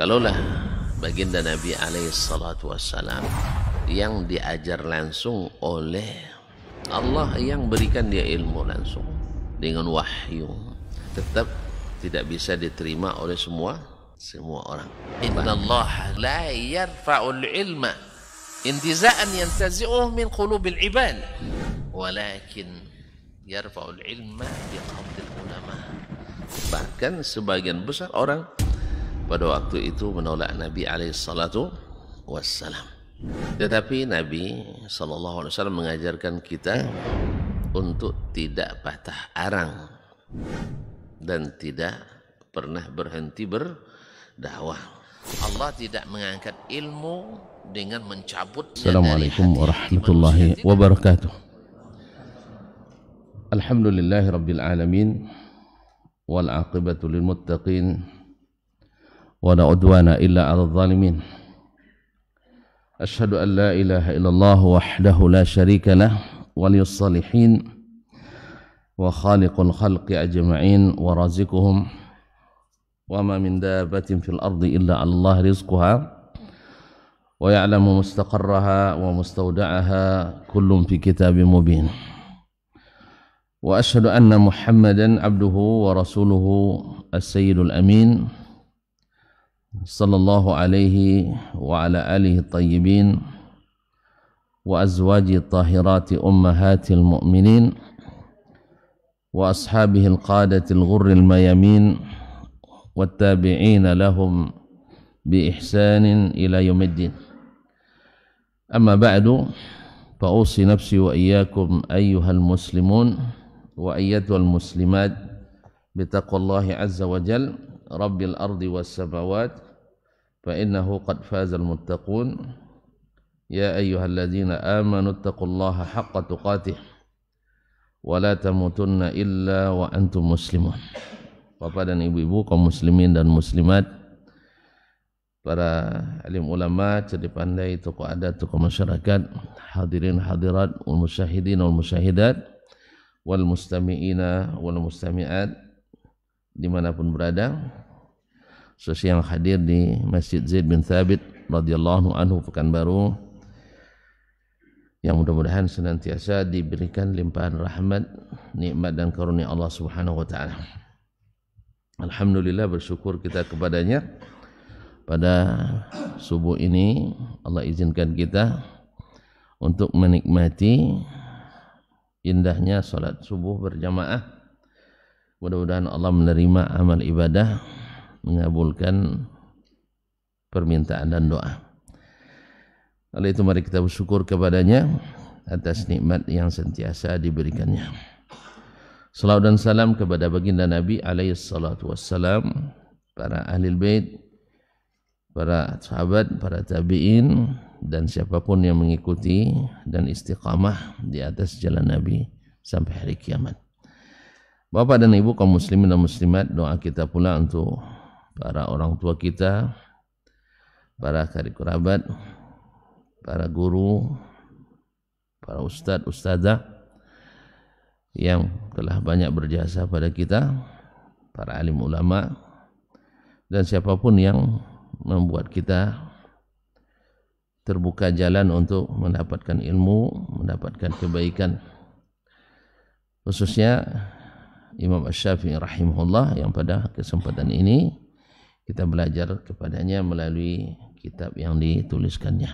Kalaulah baginda Nabi alaihi salatu wassalam yang diajar langsung oleh Allah, yang berikan dia ilmu langsung dengan wahyu, tetap tidak bisa diterima oleh semua orang. Innallaha la yarfa'ul ilma intiza'an yantazi'uhu min qulubil ibad, walakin yarfa'ul ilma biqabdil ulama. Bahkan sebagian besar orang pada waktu itu menolak Nabi alaihi salatu wassalam. Tetapi Nabi sallallahu alaihi wasallam mengajarkan kita untuk tidak patah arang dan tidak pernah berhenti berdakwah. Allah tidak mengangkat ilmu dengan mencabut. Assalamualaikum warahmatullahi wabarakatuh. Alhamdulillahi rabbil alamin wal aqibatu lil muttaqin wa la udwana illa 'alal zalimin. Asyhadu an la ilaha illallah wahdahu la syarika lah waliyus salihin wa khaliqul khalqi ajma'in wa razikuhum wa ma min dabbatin fil ardi illa 'Allah rizquha wa ya'lamu mustaqarraha wa mustawda'aha kullun fi kitabim mubin. Wa asyhadu anna Muhammadan abduhu wa rasuluhu as-sayyidul amin sallallahu alaihi wa ala alihi tayyibin wa azwaji tahirati ummahatil mu'minin wa ashabihi al-qadatil ghurril mayamin wattabi'ina lahum bi ihsanin ila yaumiddin. Amma ba'du, fa usi nafsi wa iyyakum ayyuhal muslimun wa ayyatuhal muslimat bi taqwallahi azza wa jalla rabbil ardi was samawat fa innahu qad fazal muttaqun. Ya ayyuhalladzina amanu taqullaha haqqa tuqatih wa la tamutunna illa wa antum muslimun. Bapak dan ibu-ibu kaum muslimin dan muslimat, para alim ulama, cerdik pandai, tokoh adat, tokoh masyarakat, hadirin hadirat, wal musyahidin wal musyahidat, wal mustami'ina wal mustami'at dimanapun berada, khusus yang hadir di Masjid Zaid bin Thabit radhiyallahu anhu Pekanbaru, yang mudah-mudahan senantiasa diberikan limpahan rahmat, nikmat dan karunia Allah Subhanahu wa taala. Alhamdulillah, bersyukur kita kepadanya pada subuh ini Allah izinkan kita untuk menikmati indahnya salat subuh berjamaah. Mudah-mudahan Allah menerima amal ibadah, mengabulkan permintaan dan doa. Oleh itu mari kita bersyukur kepadanya atas nikmat yang sentiasa diberikannya. Salawat dan salam kepada baginda Nabi alaihi salatu wassalam, para ahli bait, para sahabat, para tabi'in, dan siapapun yang mengikuti dan istiqamah di atas jalan Nabi sampai hari kiamat. Bapak dan ibu kaum muslimin dan muslimat, doa kita pula untuk para orang tua kita, para karib kerabat, para guru, para ustadz, ustadzah yang telah banyak berjasa pada kita, para alim ulama, dan siapapun yang membuat kita terbuka jalan untuk mendapatkan ilmu, mendapatkan kebaikan. Khususnya Imam Asy-Syafi'i rahimahullah, yang pada kesempatan ini kita belajar kepadanya melalui kitab yang dituliskannya.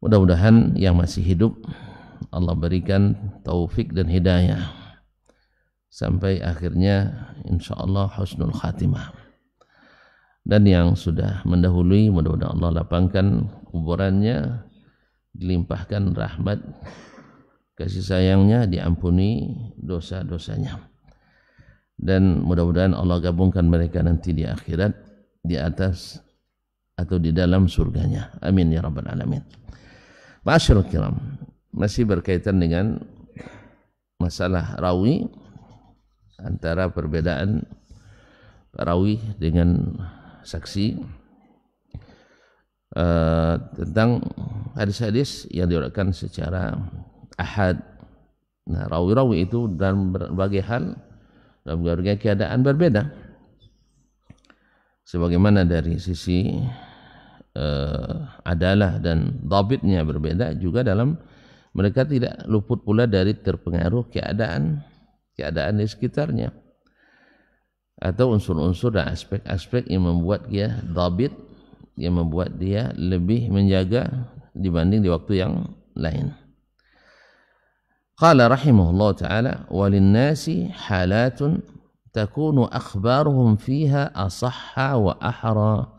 Mudah-mudahan yang masih hidup Allah berikan taufik dan hidayah sampai akhirnya insyaallah husnul khatimah. Dan yang sudah mendahului, mudah-mudahan Allah lapangkan kuburannya, dilimpahkan rahmat kasih sayangnya, diampuni dosa-dosanya. Dan mudah-mudahan Allah gabungkan mereka nanti di akhirat di atas atau di dalam surganya. Amin ya rabbal alamin. Ma'asyiral kiram, masih berkaitan dengan masalah rawi, antara perbedaan rawi dengan saksi, tentang hadis-hadis yang diriwayatkan secara ahad. Nah, rawi-rawi itu dalam berbagai hal, dalam berbagai keadaan berbeda. sebagaimana dari sisi adalah dan dhabitnya berbeda, juga dalam mereka tidak luput pula dari terpengaruh keadaan di sekitarnya atau unsur-unsur dan aspek-aspek yang membuat dia dhabit, yang membuat dia lebih menjaga dibanding di waktu yang lain. Qala rahimahullah ta'ala walinnasi halatun takunu akhbaruhum fiha asahha wa ahra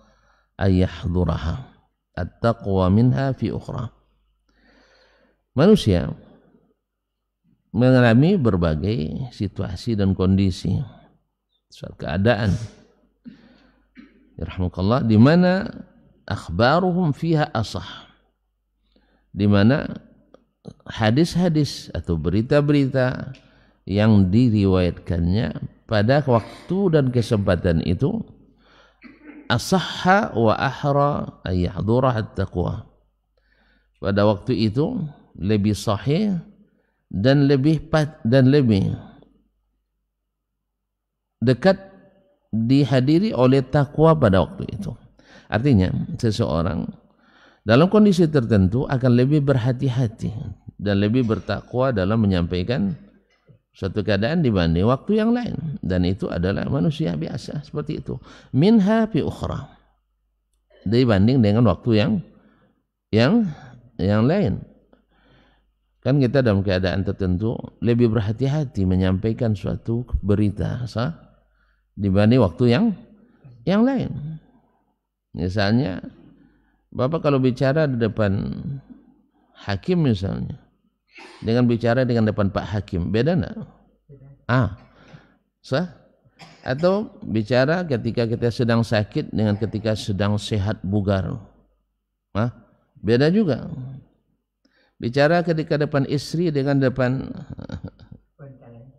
ay yahduraha at-taqwa minha fi ukhra. Manusia mengalami berbagai situasi dan kondisi, suatu keadaan rahmukallah di mana akhbaruhum fiha asah, di mana hadis-hadis atau berita-berita yang diriwayatkannya pada waktu dan kesempatan itu asahha wa ahra ay yahdurah at-taqwa, pada waktu itu lebih sahih dan lebih dekat dihadiri oleh takwa pada waktu itu. Artinya seseorang dalam kondisi tertentu akan lebih berhati-hati dan lebih bertakwa dalam menyampaikan suatu keadaan dibanding waktu yang lain, dan itu adalah manusia biasa seperti itu. Minha fi ukhra, dibanding dengan waktu yang lain. Kan kita dalam keadaan tertentu lebih berhati-hati menyampaikan suatu berita dibanding waktu yang lain. Misalnya Bapak kalau bicara di depan hakim misalnya, dengan bicara dengan depan Pak Hakim, beda enggak? Atau bicara ketika kita sedang sakit dengan ketika sedang sehat bugar, beda juga. Bicara ketika depan istri dengan depan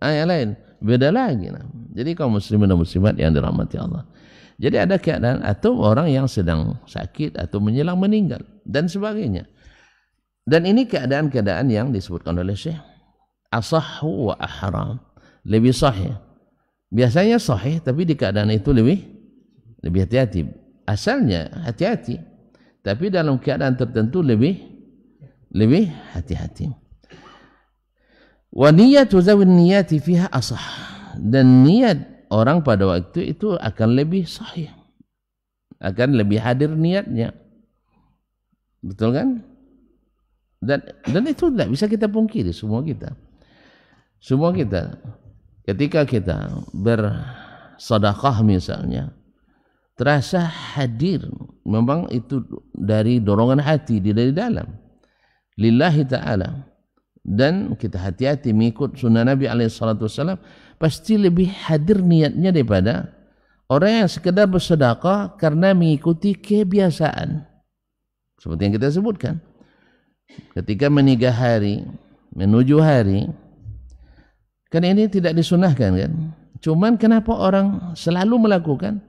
yang lain, beda lagi. Jadi kaum muslimin dan muslimat yang dirahmati Allah, jadi ada keadaan atau orang yang sedang sakit atau menjelang meninggal dan sebagainya. Dan ini keadaan-keadaan yang disebutkan oleh Syekh asahhu wa ahram, lebih sahih. Biasanya sahih, tapi di keadaan itu lebih hati-hati. Asalnya hati-hati, tapi dalam keadaan tertentu lebih hati-hati. Wa niyatu zawin niyati fiha asah, dan niat orang pada waktu itu akan lebih sahih, akan lebih hadir niatnya, betul kan? Dan itu tidak bisa kita pungkiri. Semua kita ketika kita bersedekah misalnya, terasa hadir, memang itu dari dorongan hati dari dalam lillahi ta'ala, dan kita hati-hati mengikut sunnah Nabi SAW, pasti lebih hadir niatnya daripada orang yang sekedar bersedekah karena mengikuti kebiasaan. Seperti yang kita sebutkan, ketika meninggal hari, menuju hari, kan ini tidak disunahkan kan? Cuman kenapa orang selalu melakukan?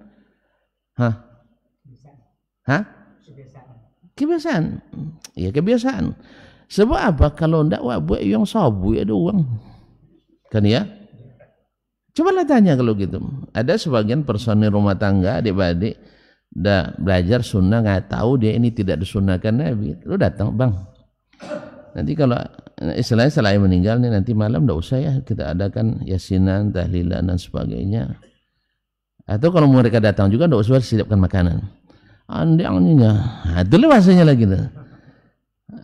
Kebiasaan. Ya kebiasaan. Sebab apa? Kalau tidak buat yang sabu ada uang, kan ya? Cobalah tanya kalau gitu. Ada sebagian personil rumah tangga, adik-adik, dah belajar sunnah, nggak tahu dia ini tidak disunahkan Nabi. Lu datang, bang. Nanti kalau istilahnya selain meninggal nih, nanti malam tidak usah ya kita adakan yasinan, tahlilan dan sebagainya. Atau kalau mereka datang juga tidak usah siapkan makanan. Andeknya, itu bahasanya lagi tuh.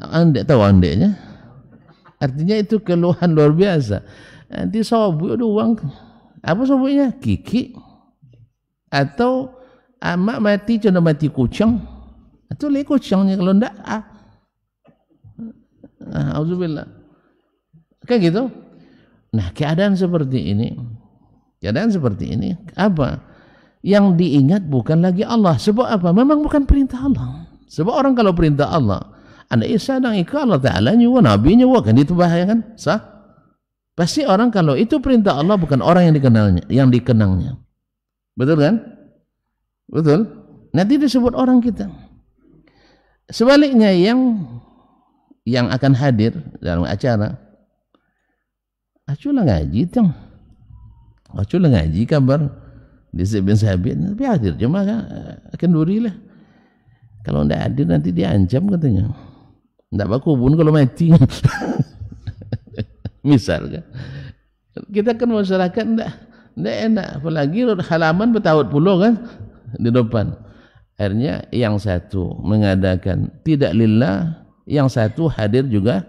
Andek, tahu andeknya? Artinya itu keluhan luar biasa. Nanti sabu ada uang. Apa sabunya? Kiki. Atau amak mati cuma mati kucing. Atau lagi kucingnya kalau enggak. Auzubillah. Kayak gitu. Nah, keadaan seperti ini apa? Yang diingat bukan lagi Allah. Sebab apa? Memang bukan perintah Allah. Sebab orang kalau perintah Allah, anda isa dan ikut Allah Ta'ala wa Nabi-Nya, kan itu bahaya kan? Pasti orang kalau itu perintah Allah, bukan orang yang dikenangnya. Betul kan? Betul. Nanti disebut orang kita. Sebaliknya yang akan hadir dalam acara, aculah ngaji kabar di bin Sabit, tapi hadir cuma kenduri lah. Kalau tidak hadir nanti diancam katanya. Tidak bakubun kalau mati. Misal kan. Kita kan masyarakat tidak enak, apalagi halaman bertahun puluh kan di depan. Akhirnya yang satu mengadakan tidak lillah, yang satu hadir juga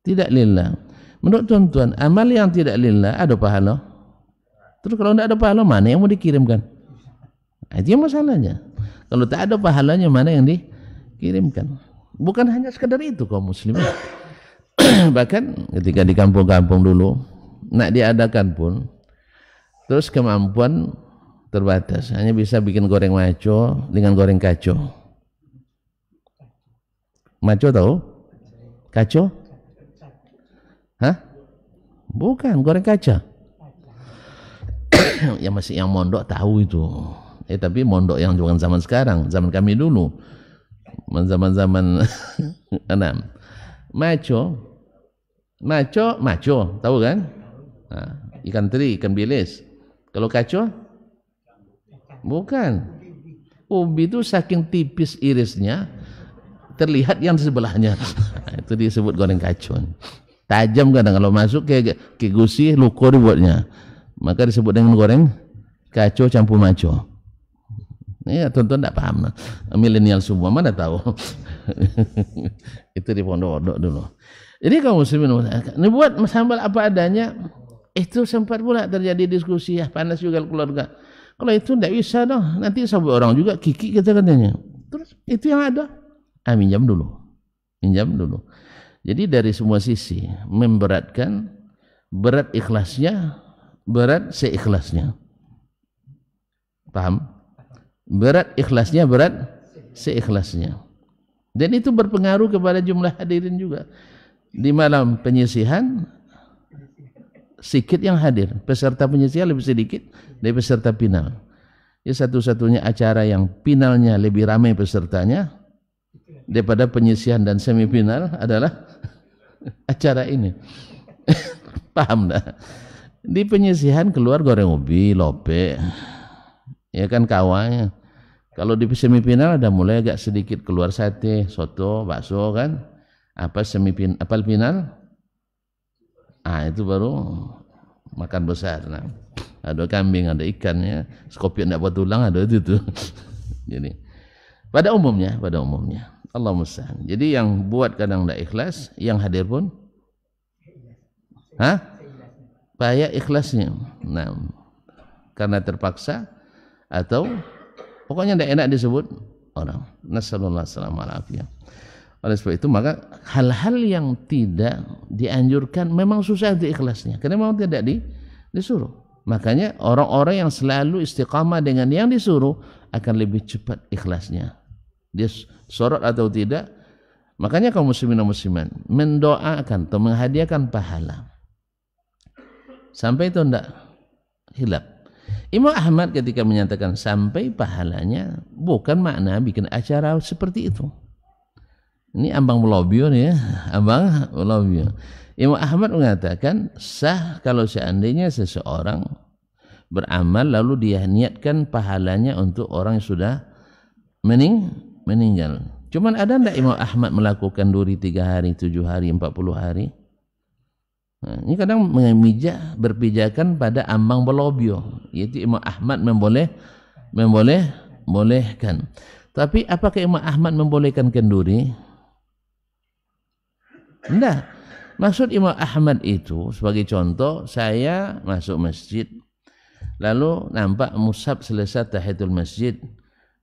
tidak lillah. Menurut tuan-tuan, amal yang tidak lillah ada pahala. Terus kalau tidak ada pahala, mana yang mau dikirimkan? Itu masalahnya. Kalau tak ada pahalanya, mana yang dikirimkan? Bukan hanya sekadar itu kaum muslimin. Bahkan ketika di kampung-kampung dulu nak diadakan pun terus kemampuan terbatas, hanya bisa bikin goreng maco dengan goreng kaco. Maco tahu? Kaco? Hah? Bukan, goreng kaca. Ya masih yang mondok tahu itu. Tapi mondok yang bukan zaman sekarang, zaman kami dulu. Zaman-zaman enam. Maco, tahu kan? Nah, ikan teri, ikan bilis. Kalau kaco? Bukan. Ubi itu saking tipis irisnya, terlihat yang di sebelahnya. Itu disebut goreng kaco. Tajam kadang kalau masuk ke gusi, luko dibuatnya. Maka disebut dengan goreng kaco campur maco. Ya, tuan-tuan tak paham lah. Milenial semua mana tahu. Itu di pondok dulu. Jadi kaum muslimin, ini buat sambal apa adanya. Itu sempat pula terjadi diskusi, ya panas juga keluarga. Kalau itu tidak bisa dong, nanti sampai orang juga kiki kita katanya. Terus itu yang ada, minjam dulu. Jadi dari semua sisi memberatkan, berat ikhlasnya, berat seikhlasnya. Paham? Berat ikhlasnya, berat seikhlasnya. Dan itu berpengaruh kepada jumlah hadirin juga. Di malam penyisihan sedikit yang hadir, peserta penyisihan lebih sedikit dari peserta final. Ya, satu-satunya acara yang finalnya lebih ramai pesertanya daripada penyisihan dan semifinal adalah acara ini. Paham dah? Di penyisihan keluar goreng ubi, lope, ya kan kawanya. Kalau di semifinal ada mulai agak sedikit keluar sate, soto, bakso kan. Apa final? Itu baru makan besar. Nah, ada kambing, ada ikannya, skopi tidak buat tulang, ada itu tuh. Jadi pada umumnya Allah musta'an. Jadi yang buat kadang tidak ikhlas, yang hadir pun payah ikhlasnya. Nah, karena terpaksa atau pokoknya tidak enak disebut orang. Nasallallahu alaihi wasallam. Oleh sebab itu maka hal-hal yang tidak dianjurkan memang susah untuk ikhlasnya, karena memang tidak disuruh. Makanya orang-orang yang selalu istiqamah dengan yang disuruh akan lebih cepat ikhlasnya. Dia sorot atau tidak. Makanya kaum muslimin dan muslimat mendoakan atau menghadiahkan pahala sampai itu tidak hilap. Imam Ahmad ketika menyatakan sampai pahalanya bukan makna bikin acara seperti itu. Ini ambang melobio nih ya, ambang melobio. Imam Ahmad mengatakan sah kalau seandainya seseorang beramal lalu dia niatkan pahalanya untuk orang yang sudah meninggal. Cuman ada enggak Imam Ahmad melakukan duri 3 hari, 7 hari, 40 hari? Nah, ini kadang berpijakan pada ambang melobio, yaitu Imam Ahmad membolehkan. Tapi apakah Imam Ahmad membolehkan kenduri? Tidak. Maksud Imam Ahmad itu sebagai contoh, saya masuk masjid lalu nampak mushaf selesai tahiyatul masjid,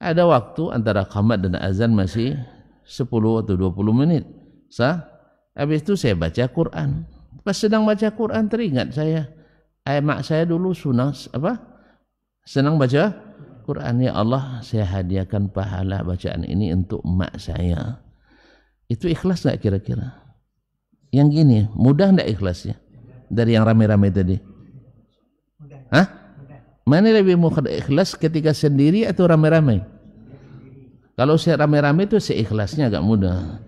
ada waktu antara qamat dan azan masih 10 atau 20 menit. Habis itu saya baca Quran. Pas sedang baca Quran teringat saya, mak saya dulu senang baca Quran. Ya Allah, saya hadiahkan pahala bacaan ini untuk mak saya. Itu ikhlas tak kira-kira? Yang gini, mudah tidak ikhlasnya dari yang ramai-ramai tadi? Mana lebih mudah ikhlas ketika sendiri atau ramai-ramai? Kalau saya ramai-ramai itu seikhlasnya agak mudah.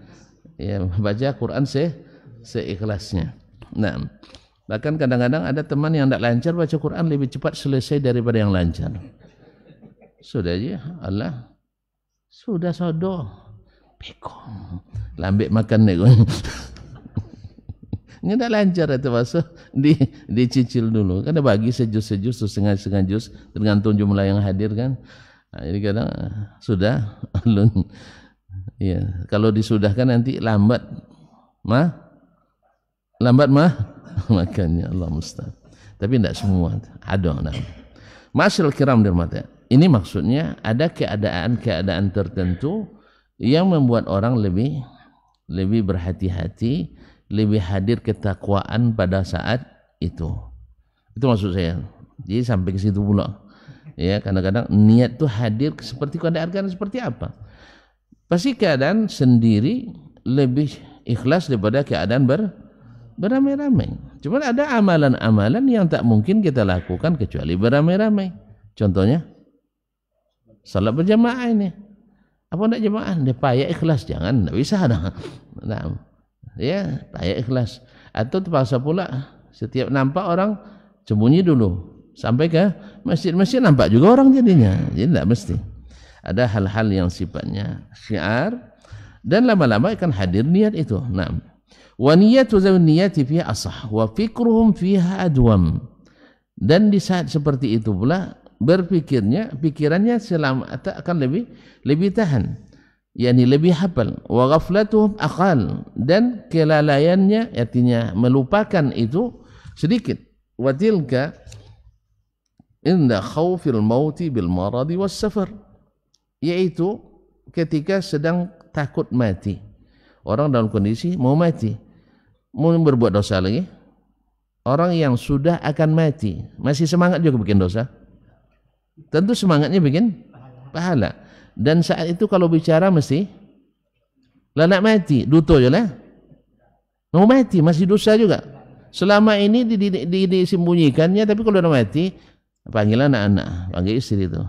Ya, baca Quran seikhlasnya. Nah, bahkan kadang-kadang ada teman yang tidak lancar baca Quran lebih cepat selesai daripada yang lancar. Sudah aja Allah. Sudah sodo. Pekong. Lambik makan nek. Ini dah lancar itu masuk dicicil dulu. Kan bagi sejus-sejus, setengah jus tergantung jumlah yang hadir kan. Nah, jadi kadang sudah alun. Ya, kalau disudahkan nanti lambat makannya, Allah musta'an. Tapi tidak semua ada. Nah. Masyaallah kiram dirahmati. Ini maksudnya ada keadaan tertentu yang membuat orang lebih berhati-hati, lebih hadir ketakwaan pada saat itu. Itu maksud saya. Jadi sampai ke situ pula. Ya, kadang-kadang niat itu hadir seperti keadaan seperti apa? Pasti keadaan sendiri lebih ikhlas daripada keadaan beramai-ramai. Cuma ada amalan-amalan yang tak mungkin kita lakukan kecuali beramai-ramai. Contohnya salat berjamaah ini. Apa nak jamaah? Dia payah ikhlas, jangan, tak bisa dah. Nah, ya, payah ikhlas. Atau terpaksa pula setiap nampak orang sembunyi dulu sampai ke masjid nampak juga orang jadinya. Jadi tak mesti. Ada hal-hal yang sifatnya syiar dan lama-lama akan hadir niat itu. Naam. Wa niyatu zawin niyati fiha asah wa fikruhum fiha adwam. Dan di saat seperti itu pula pikirannya akan lebih tahan, yakni lebih hafal. Wa ghaflatuhum aqal, dan kelalaiannya artinya melupakan itu sedikit. Wa tilka inda khaufil mauti bil maradi was safar, yaitu ketika sedang takut mati. Orang dalam kondisi mau mati, mau berbuat dosa lagi. Orang yang sudah akan mati masih semangat juga bikin dosa. Tentu semangatnya bikin pahala. Dan saat itu kalau bicara mesti lah nak mati, duto je lah. Mau mati masih dosa juga. Selama ini disembunyikannya, tapi kalau dah mati panggil anak-anak, panggil istri itu.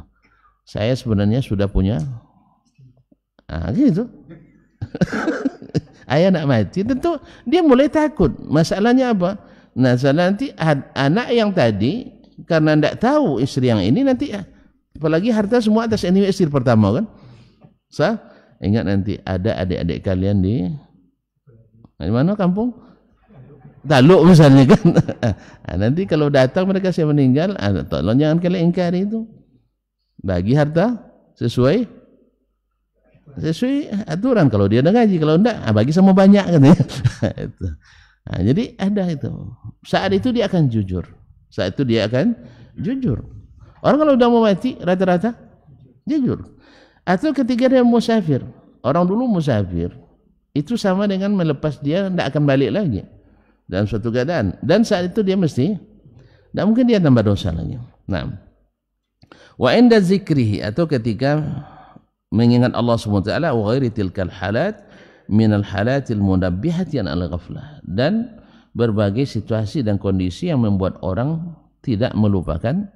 Saya sebenarnya sudah punya gitu. Ayah nak mati, tentu dia mulai takut. Masalahnya apa? Nah, nanti anak yang tadi karena tidak tahu istri yang ini nanti, apalagi harta semua atas ini istri pertama kan. Ingat nanti ada adik-adik kalian di mana kampung? Taluk misalnya kan. Nanti kalau datang mereka saya meninggal, tolong jangan kalian ingkari itu. Bagi harta sesuai aturan. Kalau dia ada gaji, kalau enggak bagi sama banyak kan. Itu. Nah, jadi ada itu. Saat itu dia akan jujur. Orang kalau udah mau mati rata-rata jujur. Atau ketika dia musafir. Orang dulu musafir itu sama dengan melepas dia tidak akan balik lagi dalam suatu keadaan. Dan saat itu dia mesti tidak mungkin dia tambah dosa lagi. Nah, wa inda zikrihi, atau ketika mengingat Allah SWT, wa ghairi tilkal halat minal halatil munabbihati an al-ghaflah, dan berbagai situasi dan kondisi yang membuat orang tidak melupakan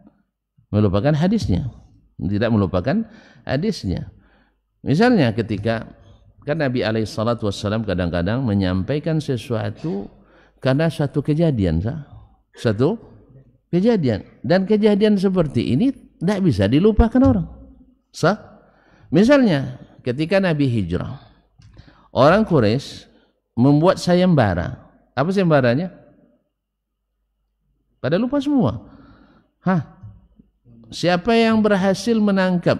hadisnya, Misalnya ketika kan Nabi SAW kadang-kadang menyampaikan sesuatu karena suatu kejadian, dan kejadian seperti ini tidak bisa dilupakan orang. Misalnya ketika Nabi hijrah, orang Quraisy membuat sayembara. Apa sayembaranya? Pada lupa semua. Siapa yang berhasil menangkap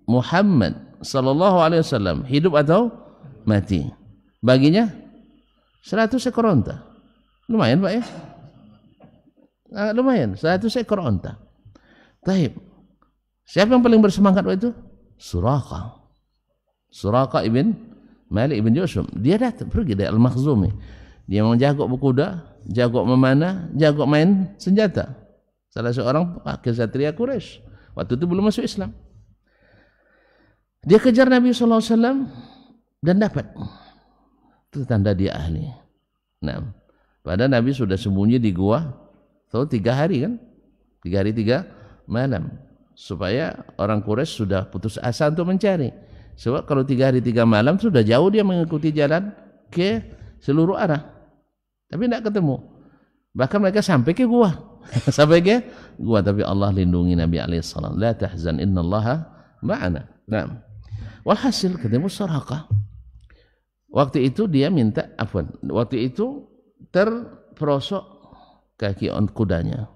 Muhammad sallallahu alaihi wasallam hidup atau mati, baginya 100 ekor unta. Lumayan Pak ya? Lumayan, 100 ekor unta. Taib. Siapa yang paling bersemangat waktu itu? Suraqah ibn Malik ibn Jusum. Dia datang pergi dari Al-Makhzumi. Dia memang jago berkuda, jago memanah, jago main senjata. Salah seorang kesatria Quraisy. Waktu itu belum masuk Islam. Dia kejar Nabi SAW dan dapat. Itu tanda dia ahli. Nah, padahal Nabi sudah sembunyi di gua 3 hari kan? 3 hari 3 malam. Supaya orang Quraisy sudah putus asa untuk mencari. Sebab kalau 3 hari 3 malam sudah jauh dia mengikuti jalan ke seluruh arah. Tapi tidak ketemu. Bahkan mereka sampai ke gua. Sampai ke gua, tapi Allah lindungi Nabi alaihissalam. La tahzan innallaha ma'ana. Nah, walhasil ketemu Suraqah. Waktu itu dia minta afwan. Waktu itu terperosok kaki kudanya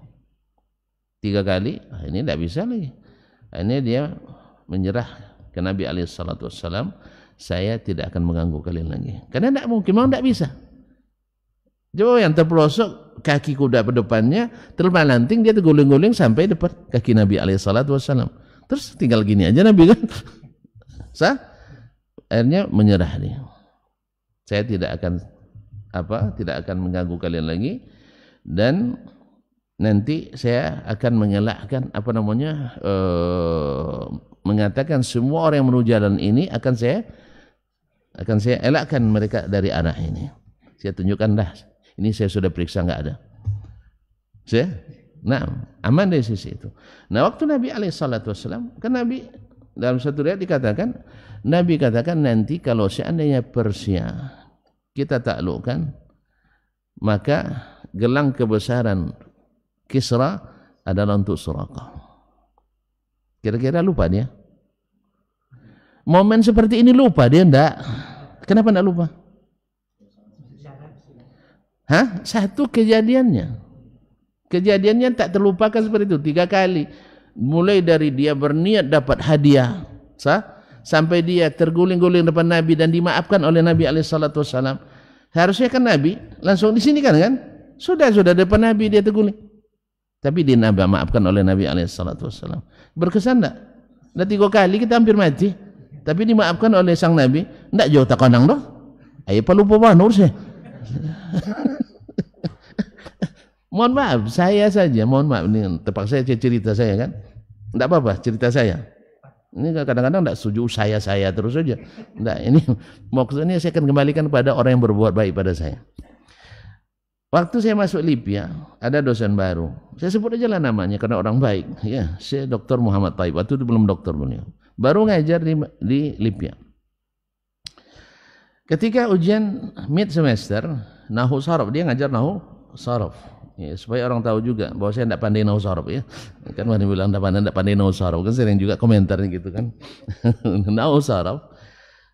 3 kali. Ini tidak bisa lagi. Ini dia menyerah ke Nabi alaihissalam. Saya tidak akan mengganggu kalian lagi. Karena tidak mungkin, memang tidak bisa. Coba yang terperosok kaki kuda pada depannya, terbalanting dia terguling-guling sampai depan kaki Nabi alaihissalam. Terus tinggal gini aja Nabi kan. Akhirnya menyerah dia. Saya tidak akan mengganggu kalian lagi, dan nanti saya akan mengelakkan mengatakan semua orang yang menuju jalan ini akan saya elakkan mereka dari arah ini. Saya tunjukkanlah, ini saya sudah periksa enggak ada. Aman dari sisi itu. Nah, waktu Nabi alaihissalam, kan Nabi dalam satu riwayat dikatakan, Nabi katakan nanti kalau seandainya Persia kita taklukkan, maka gelang kebesaran Kisra adalah untuk Suraqah. Kira-kira lupa dia? Momen seperti ini lupa dia enggak? Kenapa enggak lupa? Satu kejadiannya tak terlupakan seperti itu 3 kali. Mulai dari dia berniat dapat hadiah, sampai dia terguling-guling depan Nabi dan dimaafkan oleh Nabi alaihissalam. Harusnya kan Nabi langsung di sini kan? Sudah depan Nabi dia terguling. Tapi dia maafkan oleh Nabi alaihissalam. Berkesan enggak? Dah 3 kali kita hampir mati, tapi dimaafkan oleh sang Nabi. Enggak jauh tak konang doh. Ayo lupa banur sih. Mohon maaf, saya saja. Mohon maaf, ini terpaksa saya cerita saya kan. Enggak apa-apa cerita saya. Ini kadang-kadang tidak setuju saya terus saja. Tidak, ini maksudnya saya akan kembalikan kepada orang yang berbuat baik pada saya. Waktu saya masuk Libya, ada dosen baru. Saya sebut aja lah namanya karena orang baik. Ya, saya Dr. Muhammad Taib. Waktu itu belum dokter beliau. Baru ngajar di Libya. Ketika ujian mid semester, Nahu Saraf, dia ngajar Nahu Saraf. Ya, supaya orang tahu juga bahwa saya tidak pandai Nahu Saraf ya. Kan mana bilang tidak pandai Nahu Saraf, kan sering juga komentarnya gitu kan. Nahu Saraf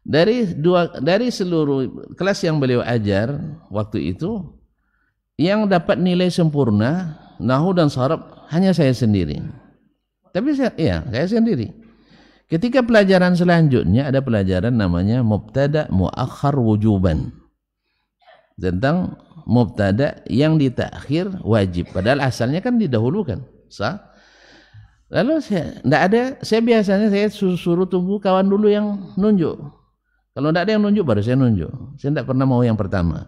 dari seluruh kelas yang beliau ajar waktu itu, yang dapat nilai sempurna Nahu dan Saraf hanya saya sendiri. Tapi saya sendiri. Ketika pelajaran selanjutnya ada pelajaran namanya mubtada muakhar wujuban, tentang mubtada yang ditakhir wajib, padahal asalnya kan didahulukan. Lalu saya biasanya saya suruh tunggu kawan dulu yang nunjuk. Kalau tidak ada yang nunjuk baru saya nunjuk. Saya tidak pernah mau yang pertama,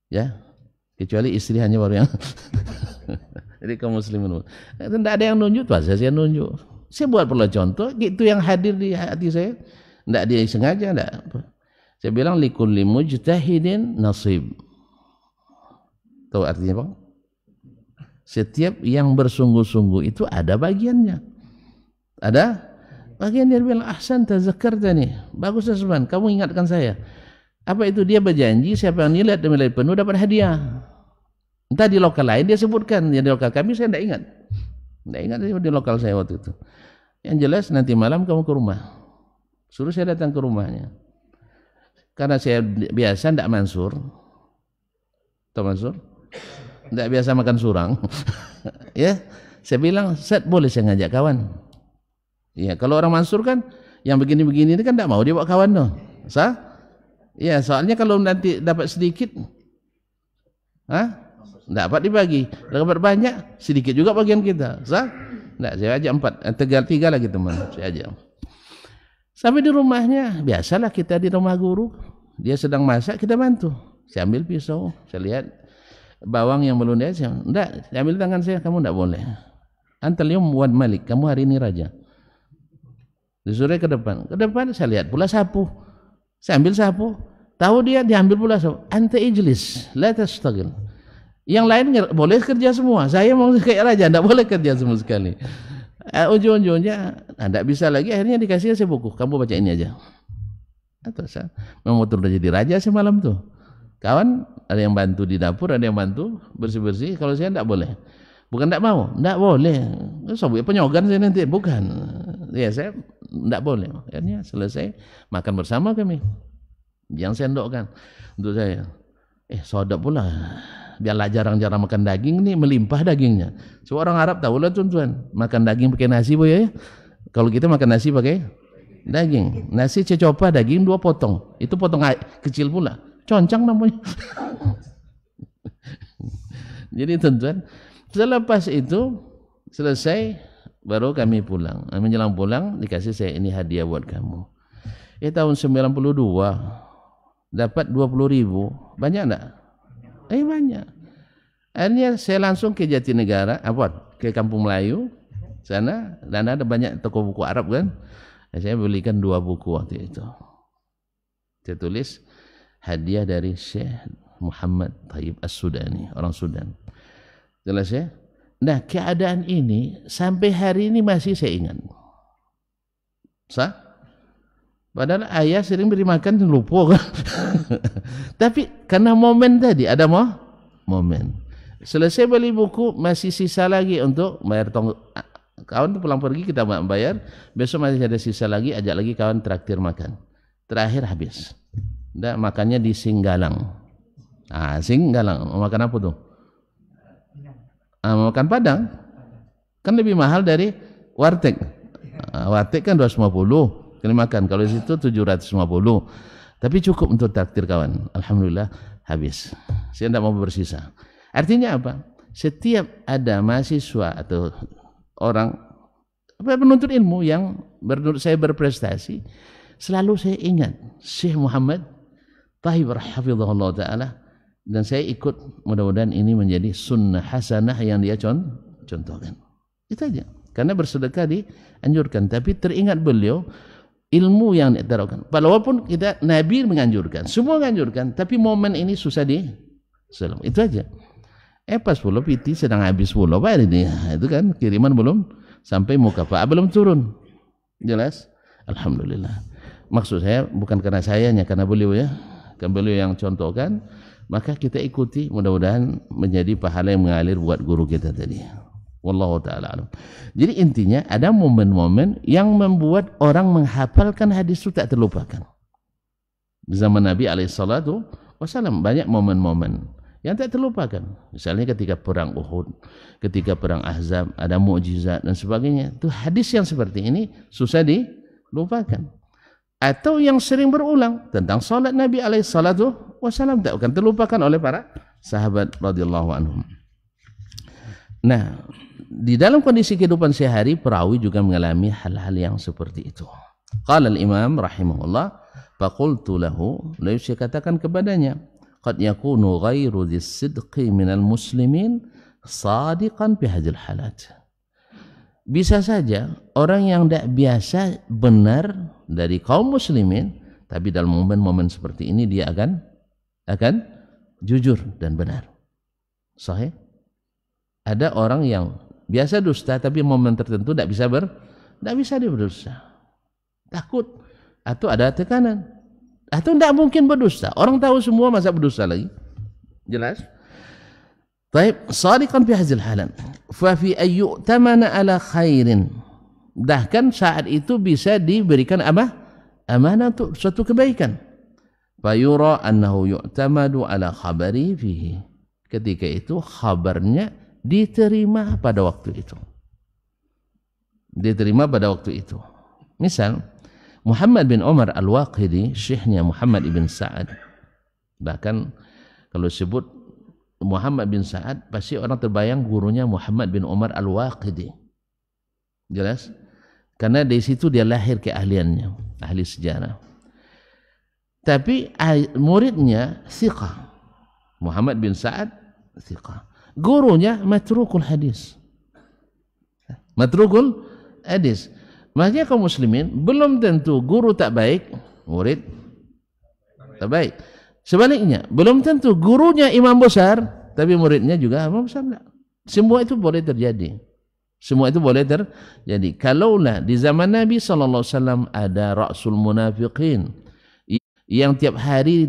ya, kecuali istri hanya baru yang jadi kaum muslimin tidak ada yang nunjuk, pasti saya nunjuk. Saya buat pula contoh, itu yang hadir di hati saya, tidak dia sengaja, tidak. Saya bilang likulli mujtahidin nasib. Tahu artinya Bang? Setiap yang bersungguh-sungguh itu ada bagiannya. Ada bagian. Dia bilang ahsan tazakkartani. Bagus Asman, kamu ingatkan saya. Apa itu? Dia berjanji siapa yang nilai penuh dapat hadiah. Entah di lokal lain dia sebutkan, ya di lokal kami saya tidak ingat. Tidak ingat di lokal saya waktu itu. Yang jelas nanti malam kamu ke rumah. Suruh saya datang ke rumahnya. Karena saya biasa tidak mansur. Tahu mansur? Tidak biasa makan surang. Ya, saya bilang, "Set, boleh saya ngajak kawan?" Ya, kalau orang mansur kan yang begini-begini ini kan tidak mau dia bawa kawan dong. Ya, soalnya kalau nanti dapat sedikit, dapat dibagi. Dapat banyak, sedikit juga bagian kita. Nah, saya ajak 4, 3 lagi teman, saya ajak. Sampai di rumahnya, biasalah kita di rumah guru. Dia sedang masak, kita bantu. Saya ambil pisau, saya lihat bawang yang belum dia, enggak, saya ambil tangan saya, kamu enggak boleh. Antal yawm wad malik, kamu hari ini raja. Disuruh ke depan. Ke depan saya lihat pula sapu. Saya ambil sapu. Tahu dia diambil pula sapu. Anta ijlis, la tastagil. Yang lain boleh kerja semua. Saya mau kayak raja, tidak boleh kerja semua sekali. Ujung-ujungnya tidak bisa lagi. Akhirnya dikasih saya buku. Kamu baca ini aja. Atau saya mau turun jadi raja semalam tuh. Kawan ada yang bantu di dapur, ada yang bantu bersih-bersih. Kalau saya tidak boleh. Bukan tidak mau, tidak boleh. Sobat penyogan saya nanti, bukan. Ya saya tidak boleh. Akhirnya selesai makan bersama kami. Yang sendokkan untuk saya. Sodok pula. Biarlah jarang-jarang makan daging nih, melimpah dagingnya. So orang Arab tahu lah tuan-tuan, makan daging pakai nasi ya. Kalau kita makan nasi pakai daging. Nasi cecopa, daging 2 potong. Itu potong kecil pula. Concang namanya. Jadi tuan-tuan, selepas itu selesai baru kami pulang. Menjelang pulang dikasih saya, ini hadiah buat kamu. Tahun 92 dapat 20.000. Banyak enggak? Banyak. Akhirnya saya langsung ke Jatinegara, ke Kampung Melayu sana, dan ada banyak toko buku Arab kan. Saya belikan 2 buku waktu itu. Saya tulis hadiah dari Syekh Muhammad Thayyib As-Sudani, orang Sudan. Jelas ya? Nah, keadaan ini sampai hari ini masih saya ingat. Padahal ayah sering beri makan lupa kan. Tapi karena momen tadi, ada momen. Selesai beli buku, masih sisa lagi untuk bayar kawan pulang pergi, kita bayar. Besok masih ada sisa lagi, ajak lagi kawan traktir makan. Terakhir habis. Makannya di Singgalang. Singgalang. Mau makan apa tuh? Makan Padang. Kan lebih mahal dari warteg. Warteg kan 250. Kali makan, kalau di situ 750. Tapi cukup untuk traktir kawan. Alhamdulillah habis. Saya tidak mau bersisa. Artinya apa? Setiap ada mahasiswa atau orang penuntut ilmu yang menurut saya berprestasi, selalu saya ingat Syekh Muhammad Thayyib hafizahullah ta'ala, dan saya ikut. Mudah-mudahan ini menjadi sunnah hasanah yang dia contohkan. Itu aja. Karena bersedekah dianjurkan, tapi teringat beliau ilmu yang ditaruhkan. Walaupun kita Nabi menganjurkan, semua menganjurkan, tapi momen ini susah selam. Itu aja. Pas pula piti sedang habis pula Pak ini. Itu kan kiriman belum sampai mukafa'ah belum turun. Jelas? Alhamdulillah. Maksud saya bukan karena sayanya, karena beliau ya. Kan beliau yang contohkan, maka kita ikuti, mudah-mudahan menjadi pahala yang mengalir buat guru kita tadi. Wallahu ta'ala alam. Jadi intinya ada momen-momen yang membuat orang menghafalkan hadis itu tak terlupakan. Di zaman Nabi alaihissalatu wassalam banyak momen-momen yang tak terlupakan. Misalnya ketika perang Uhud, ketika perang Ahzab, ada mukjizat dan sebagainya. Itu hadis yang seperti ini susah dilupakan. Atau yang sering berulang tentang salat Nabi alaihissalatu wassalam tak akan terlupakan oleh para sahabat radhiyallahu anhum. Nah, di dalam kondisi kehidupan sehari, perawi juga mengalami hal-hal yang seperti itu. Qala al-Imam rahimahullah, faqultu lahu, lalu saya katakan kepadanya, qad yakunu ghairu dhis-sidqi minal muslimin sadiqan fi hadhil halat. Bisa saja orang yang tidak biasa benar dari kaum muslimin, tapi dalam momen-momen seperti ini dia akan jujur dan benar. Sahih? Ada orang yang biasa dusta, tapi momen tertentu tidak bisa dia berdusta. Takut atau ada tekanan, atau tidak mungkin berdusta. Orang tahu semua, masa berdusta lagi? Jelas? Baik, shadiqan fi hadzal halan. Fa fi ayyu'tamana ala khairin. Bahkan saat itu bisa diberikan amanah untuk suatu kebaikan. Fa yura annahu yu'tamadu ala khabari fihi. Ketika itu khabarnya diterima pada waktu itu. Diterima pada waktu itu. Misal Muhammad bin Umar Al-Waqidi, syekhnya Muhammad ibn Sa'ad. Bahkan kalau sebut Muhammad bin Sa'ad, pasti orang terbayang gurunya Muhammad bin Umar Al-Waqidi. Jelas? Karena dari situ dia lahir keahliannya, ahli sejarah. Tapi muridnya thiqah. Muhammad bin Sa'ad thiqah. Gurunya matrukul hadis. Matrukul hadis. Makanya kaum muslimin belum tentu guru tak baik, murid tak baik. Sebaliknya, belum tentu gurunya imam besar, tapi muridnya juga imam besar. Semua itu boleh terjadi. Semua itu boleh terjadi. Kalaulah di zaman Nabi SAW ada ra'sul munafiqin yang tiap hari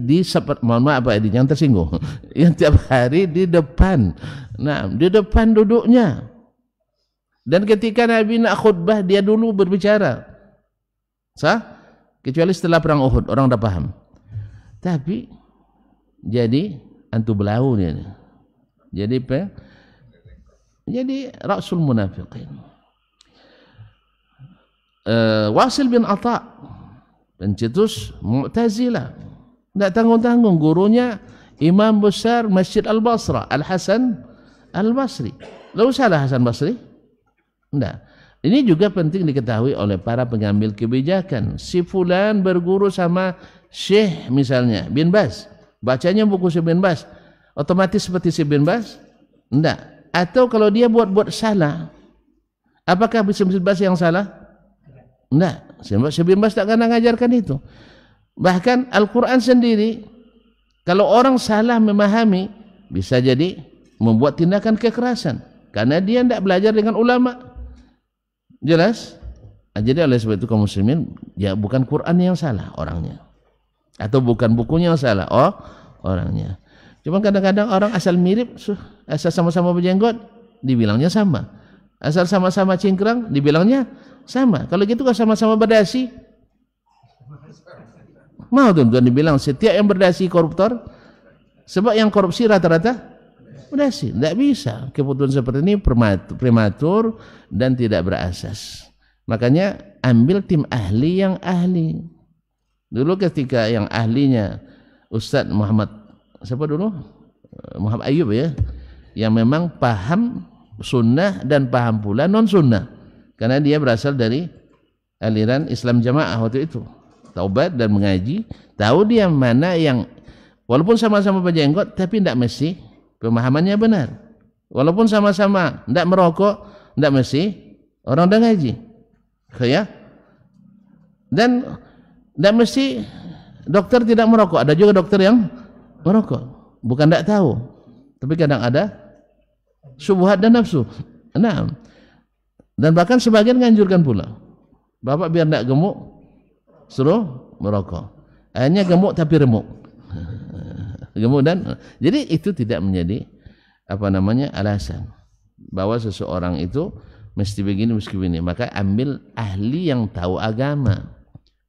mohon maaf Pak Edi, yang tersinggung, yang tiap hari di depan, nah di depan duduknya. Dan ketika Nabi nak khutbah, dia dulu berbicara. Sah? Kecuali setelah perang Uhud, orang dah paham. Tapi jadi antu belau dia. Jadi apa? Jadi Rasul Munafiqin. Wasil bin Atha, pencetus Mu'tazilah. Tidak tanggung-tanggung, gurunya Imam besar Masjid Al-Basra, Al-Hasan Al-Basri. Lalu salah Hasan Basri? Tidak. Ini juga penting diketahui oleh para pengambil kebijakan. Si fulan berguru sama Syekh misalnya bin Baz, bacanya buku si bin Baz, otomatis seperti si bin Baz? Tidak. Atau kalau dia buat salah, apakah si bin Baz yang salah? Tidak. Si bin Baz tak akan mengajarkan itu. Bahkan Al-Quran sendiri, kalau orang salah memahami, bisa jadi membuat tindakan kekerasan karena dia tidak belajar dengan ulama. Jelas? Jadi oleh sebab itu kaum muslimin, ya bukan Quran yang salah orangnya, atau bukan bukunya yang salah orangnya. Cuma kadang-kadang orang asal mirip, asal sama-sama berjenggot dibilangnya sama, asal sama-sama cingkrang dibilangnya sama. Kalau gitu kan sama-sama berdasi, mau tuan-tuan dibilang setiap yang berdasi koruptor? Sebab yang korupsi rata-rata berdasi. Tidak bisa. Keputusan seperti ini prematur dan tidak berasas. Makanya ambil tim ahli yang ahli. Dulu ketika yang ahlinya Ustadz Muhammad, siapa dulu? Muhammad Ayub ya, yang memang paham sunnah dan paham pula non sunnah, karena dia berasal dari aliran Islam Jamaah waktu itu, taubat dan mengaji, tahu dia mana yang walaupun sama-sama berjenggot tapi tidak mesti pemahamannya benar. Walaupun sama-sama tidak merokok, tidak mesti orang dah ngaji. Ya? Dan tidak mesti dokter tidak merokok. Ada juga dokter yang merokok. Bukan tidak tahu, tapi kadang ada syubhat dan nafsu. Nah, dan bahkan sebagian menganjurkan pula, bapak biar tidak gemuk, suruh merokok. Akhirnya gemuk tapi remuk. Gemuk dan jadi itu tidak menjadi alasan bahwa seseorang itu mesti begini mesti begini. Maka ambil ahli yang tahu agama,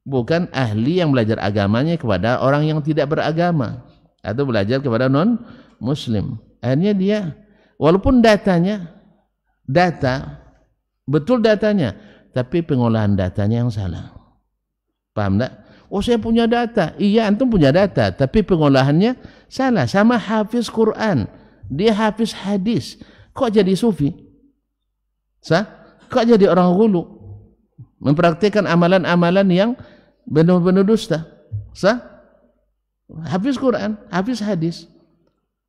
bukan ahli yang belajar agamanya kepada orang yang tidak beragama atau belajar kepada non muslim. Akhirnya dia walaupun data betul datanya, tapi pengolahan datanya yang salah. Paham tak? Oh saya punya data. Iya antum punya data, tapi pengolahannya salah. Sama hafiz Quran, dia hafiz hadis, kok jadi sufi? Kok jadi orang hulu? Mempraktikkan amalan-amalan yang benar-benar dusta. Hafiz Quran, hafiz hadis.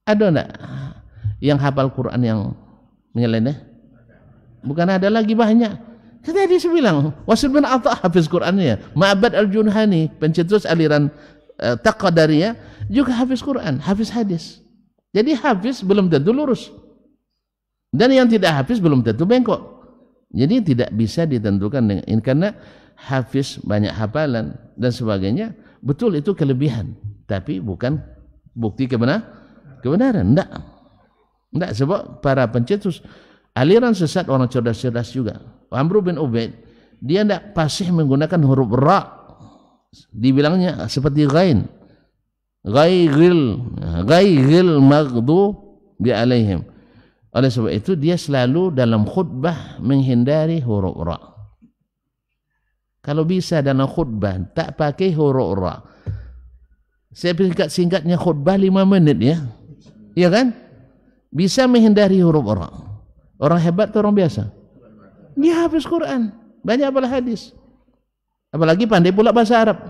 Ada enggak yang hafal Quran yang menyeleneh? Bukan ada lagi banyak. Tadi saya bilang, Wasil bin Atha hafiz Qurannya, Ma'bad al-Junhani, pencetus aliran Taqadariyah, juga hafiz Quran, hafiz hadis. Jadi hafiz belum tentu lurus. Dan yang tidak hafiz belum tentu bengkok. Jadi tidak bisa ditentukan dengan ini, karena hafiz banyak hafalan dan sebagainya, betul itu kelebihan, tapi bukan bukti kebenaran. Enggak, sebab para pencetus aliran sesat orang cerdas-cerdas juga. Amr bin Ubaid, dia tidak fasih menggunakan huruf ra, dibilangnya seperti ghain, ghairil maghdubi alaihim. Oleh sebab itu dia selalu dalam khutbah menghindari huruf ra. Kalau bisa dalam khutbah tak pakai huruf ra. Saya singkat-singkatnya khutbah 5 menit ya, iya kan? Bisa menghindari huruf ra. Orang hebat atau orang biasa? Dia hafiz Quran, banyak hafal hadis, apalagi pandai pula bahasa Arab.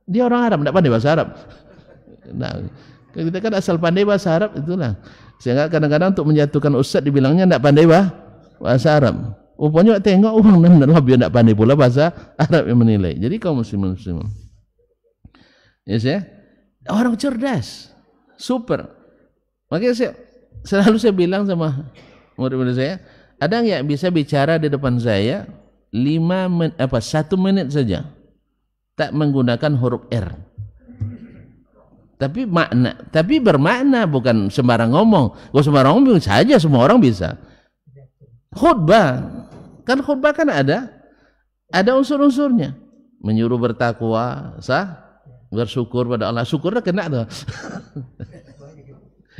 Dia orang Arab, tidak pandai bahasa Arab. Nah, kita kan asal pandai bahasa Arab itulah. Sehingga kadang-kadang untuk menjatuhkan ustaz dibilangnya tidak pandai bahasa Arab. Rupanya tengok orang dan biar tidak pandai pula bahasa Arab yang menilai. Jadi kaum muslimin, yes ya, orang cerdas, super. Makanya selalu saya bilang sama murid-murid saya, ada yang bisa bicara di depan saya 1 menit saja, tak menggunakan huruf R. Tapi bermakna, bukan sembarang ngomong. Kalau sembarang ngomong saja semua orang bisa. Khutbah, kan ada unsur-unsurnya. Menyuruh bertakwa, sah, bersyukur pada Allah. Syukurnya kena tuh.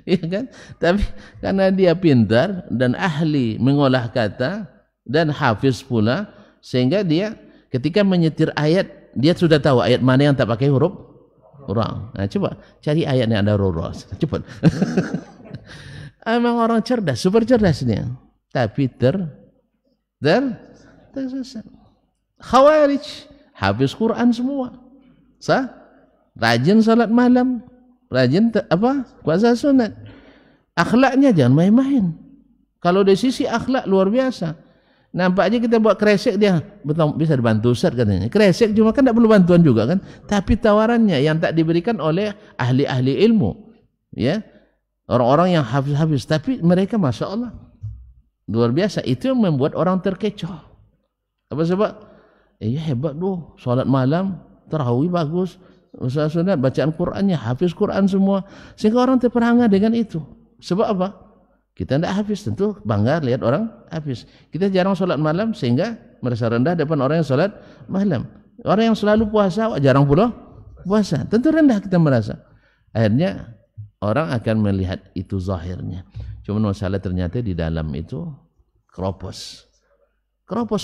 Iya kan? Tapi karena dia pintar dan ahli mengolah kata dan hafiz pula, sehingga dia ketika menyetir ayat, dia sudah tahu ayat mana yang tak pakai huruf orang. Nah, coba cari ayat yang ada huruf. Cepat. Emang orang cerdas, super cerdas dia. Tapi tersesat. Khawarij, hafiz Quran semua. Sah? Rajin salat malam, rajin puasa sunat. Akhlaknya jangan main-main. Kalau dari sisi akhlak luar biasa. Nampaknya kita buat kresek, dia betul bisa dibantu Ustaz katanya. Kresek cuma kan tak perlu bantuan juga kan. Tapi tawarannya yang tak diberikan oleh ahli-ahli ilmu, ya, orang-orang yang hafiz-hafiz. Tapi mereka masya Allah luar biasa. Itu yang membuat orang terkecoh. Apa sebab? Ya hebat tuh, salat malam, tarawih bagus, usaha sunat, bacaan Qurannya, hafiz Quran semua. Sehingga orang terperangah dengan itu. Sebab apa? Kita tidak hafiz, tentu bangga lihat orang hafiz. Kita jarang salat malam sehingga merasa rendah depan orang yang salat malam. Orang yang selalu puasa jarang pula puasa, tentu rendah kita merasa. Akhirnya orang akan melihat itu zahirnya. Cuma masalah ternyata di dalam itu keropos